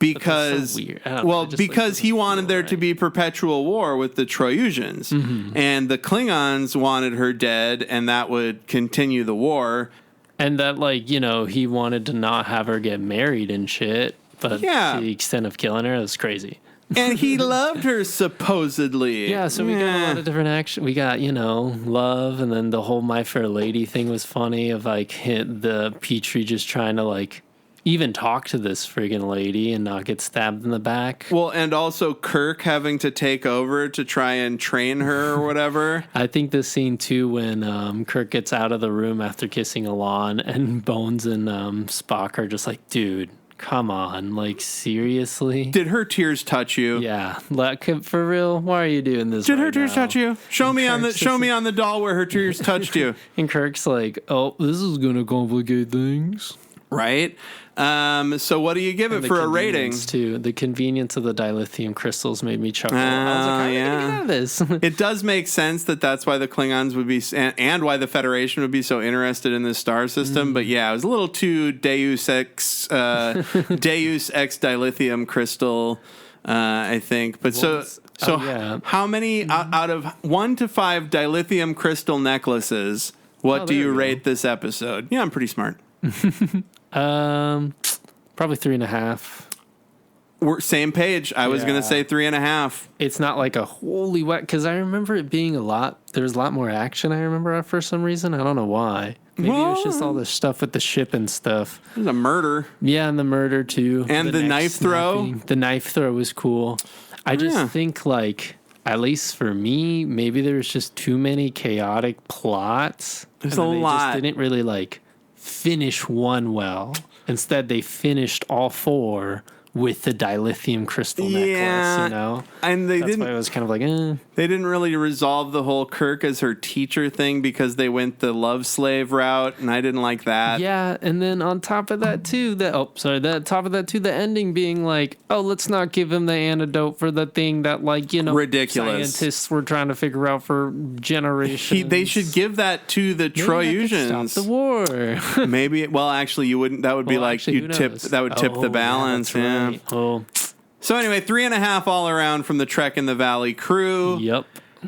Because he wanted there to be perpetual war with the Troyusians, and the Klingons wanted her dead, and that would continue the war. And that, like, you know, he wanted to not have her get married and shit, but to the extent of killing her, it was crazy. And he loved her, supposedly. Yeah, so we got a lot of different action. We got, you know, love, and then the whole My Fair Lady thing was funny of, like, the Petrie just trying to, like, even talk to this friggin' lady and not get stabbed in the back. Well, and also Kirk having to take over to try and train her or whatever. I think the scene, too, when Kirk gets out of the room after kissing Elaan and Bones and Spock are just like, dude, come on, like, seriously? Did her tears touch you? Yeah, like, for real, why are you doing this? Did her tears touch you? Show me on the doll where her tears touched you. And Kirk's like, oh, this is gonna complicate things. Right? So what do you give it for a rating? Too. The convenience of the dilithium crystals made me chuckle. I was like, how are we going to get out of this? It does make sense that's why the Klingons would be, and why the Federation would be so interested in this star system. But yeah, it was a little too Deus Ex dilithium crystal, I think. But how many out of 1 to 5 dilithium crystal necklaces, what do you rate this episode? Yeah, I'm pretty smart. Probably 3.5. Same page. I was gonna say 3.5. It's not like a holy wet because I remember it being there was a lot more action. I remember for some reason. I don't know why. Maybe it was just all the stuff with the ship and stuff. It was a murder. Yeah, and the murder too. And the knife throw. The knife throw was cool. I just think like, at least for me, maybe there was just too many chaotic plots. There's a lot. Just didn't really like finish one well. Instead, they finished all 4 with the dilithium crystal necklace, you know? And That's why I was kind of like, They didn't really resolve the whole Kirk as her teacher thing because they went the love slave route, and I didn't like that. Yeah, and then on top of that too, the ending being like, oh, let's not give him the antidote for the thing that, like, you know, ridiculous scientists were trying to figure out for generations. They should give that to the Troyusians. Stop the war. Maybe. Well, actually, you wouldn't. That would be like actually, tip the balance. Yeah, Yeah. right. Oh. So anyway, 3.5 all around from the Trek in the Valley crew. Yep.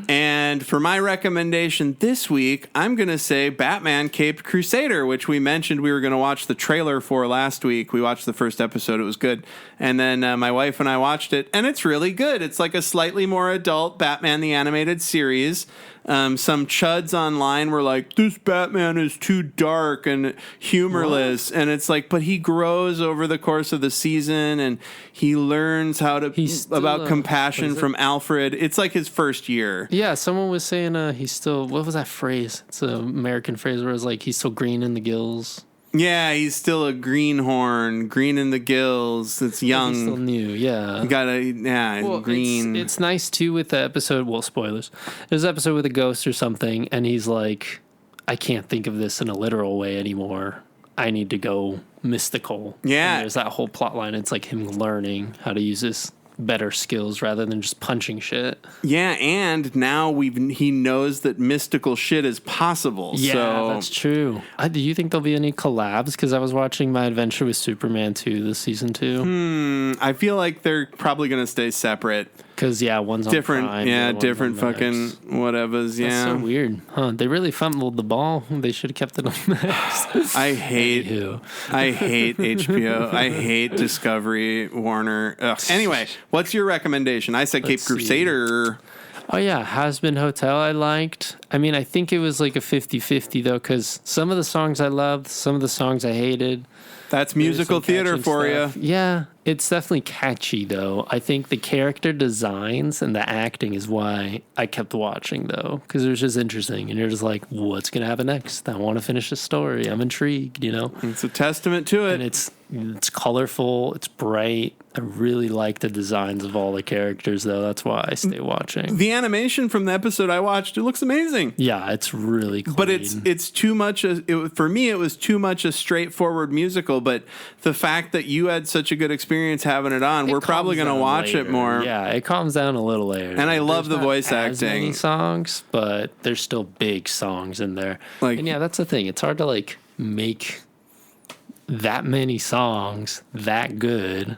And for my recommendation this week, I'm going to say Batman Caped Crusader, which we mentioned we were going to watch the trailer for last week. We watched the first episode. It was good. And then my wife and I watched it, and it's really good. It's like a slightly more adult Batman the Animated Series. Some chuds online were like, this Batman is too dark and humorless. What? And it's like, but he grows over the course of the season, and he learns how to about compassion from Alfred. It's like his first year. Yeah, someone was saying he's still, what was that phrase? It's an American phrase where it's like he's still green in the gills. Yeah, he's still a greenhorn, green in the gills. It's young. He's still new, yeah. You gotta, green. It's nice too with the episode. Well, spoilers. There's an episode with a ghost or something, and he's like, I can't think of this in a literal way anymore. I need to go mystical. Yeah. And there's that whole plot line. It's like him learning how to use his better skills rather than just punching shit. Yeah, and now he knows that mystical shit is possible. Yeah, so. That's true. Do you think there'll be any collabs? Because I was watching My Adventure with Superman 2 this season 2. I feel like they're probably going to stay separate. Because, one's on different, Prime, different fucking whatevers, yeah. That's so weird. Huh, they really fumbled the ball. They should have kept it on Max. I hate HBO. I hate Discovery, Warner. Ugh. Anyway, what's your recommendation? I said Cape Crusader. Oh, yeah, Has Been Hotel I liked. I mean, I think it was like a 50-50, though, because some of the songs I loved, some of the songs I hated. That's musical theater for you. Yeah, it's definitely catchy, though. I think the character designs and the acting is why I kept watching, though, because it was just interesting. And you're just like, what's going to happen next? I want to finish the story. I'm intrigued, you know? It's a testament to it. And it's colorful. It's bright. I really like the designs of all the characters, though. That's why I stay watching. The animation from the episode I watched, it looks amazing. Yeah, it's really clean. But it's too much. For me, it was too much a straightforward musical. But the fact that you had such a good experience having it on, we're probably going to watch it more. Yeah, it calms down a little later. And I love the voice acting. As many songs, but there's still big songs in there. And that's the thing. It's hard to like make that many songs that good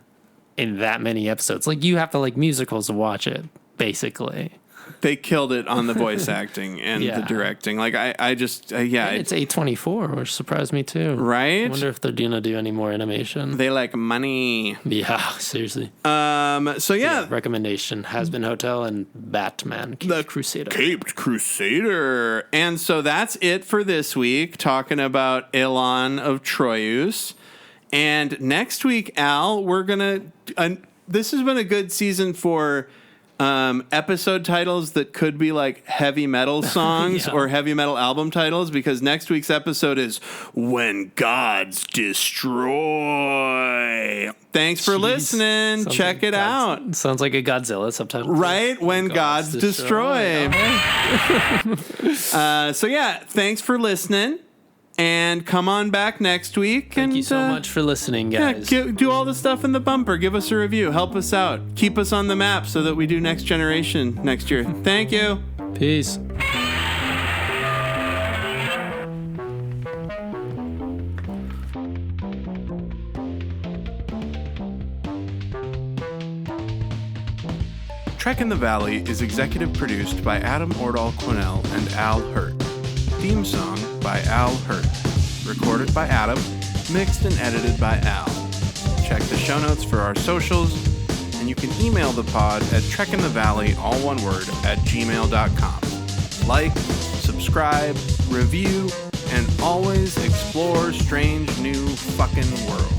in that many episodes. Like, you have to like musicals to watch it, basically. They killed it on the voice acting and the directing. Like, I just, And it's A24, which surprised me too. Right? I wonder if they're going to do any more animation. They like money. Yeah, seriously. So, yeah. Recommendation, Has Been Hotel and Batman The Crusader. Caped Crusader. And so that's it for this week, talking about Elaan of Troyius. And next week, Al, we're going to... this has been a good season for episode titles that could be like heavy metal songs or heavy metal album titles, because next week's episode is When Gods Destroy. Thanks for listening. Check it out. Sounds like a Godzilla subtitle. Right? When Gods Destroy. So yeah, thanks for listening. And come on back next week. Thank you so much for listening, guys. Yeah, do all the stuff in the bumper. Give us a review. Help us out. Keep us on the map so that we do Next Generation next year. Thank you. Peace. Trek in the Valley is executive produced by Adam Ordall Quinnell and Al Hirt. Theme song by Al Hirt. Recorded by Adam. Mixed and edited by Al. Check the show notes for our socials, and you can email the pod at trekinthevalley, all one word, @gmail.com. Like, subscribe, review, and always explore strange new fucking world.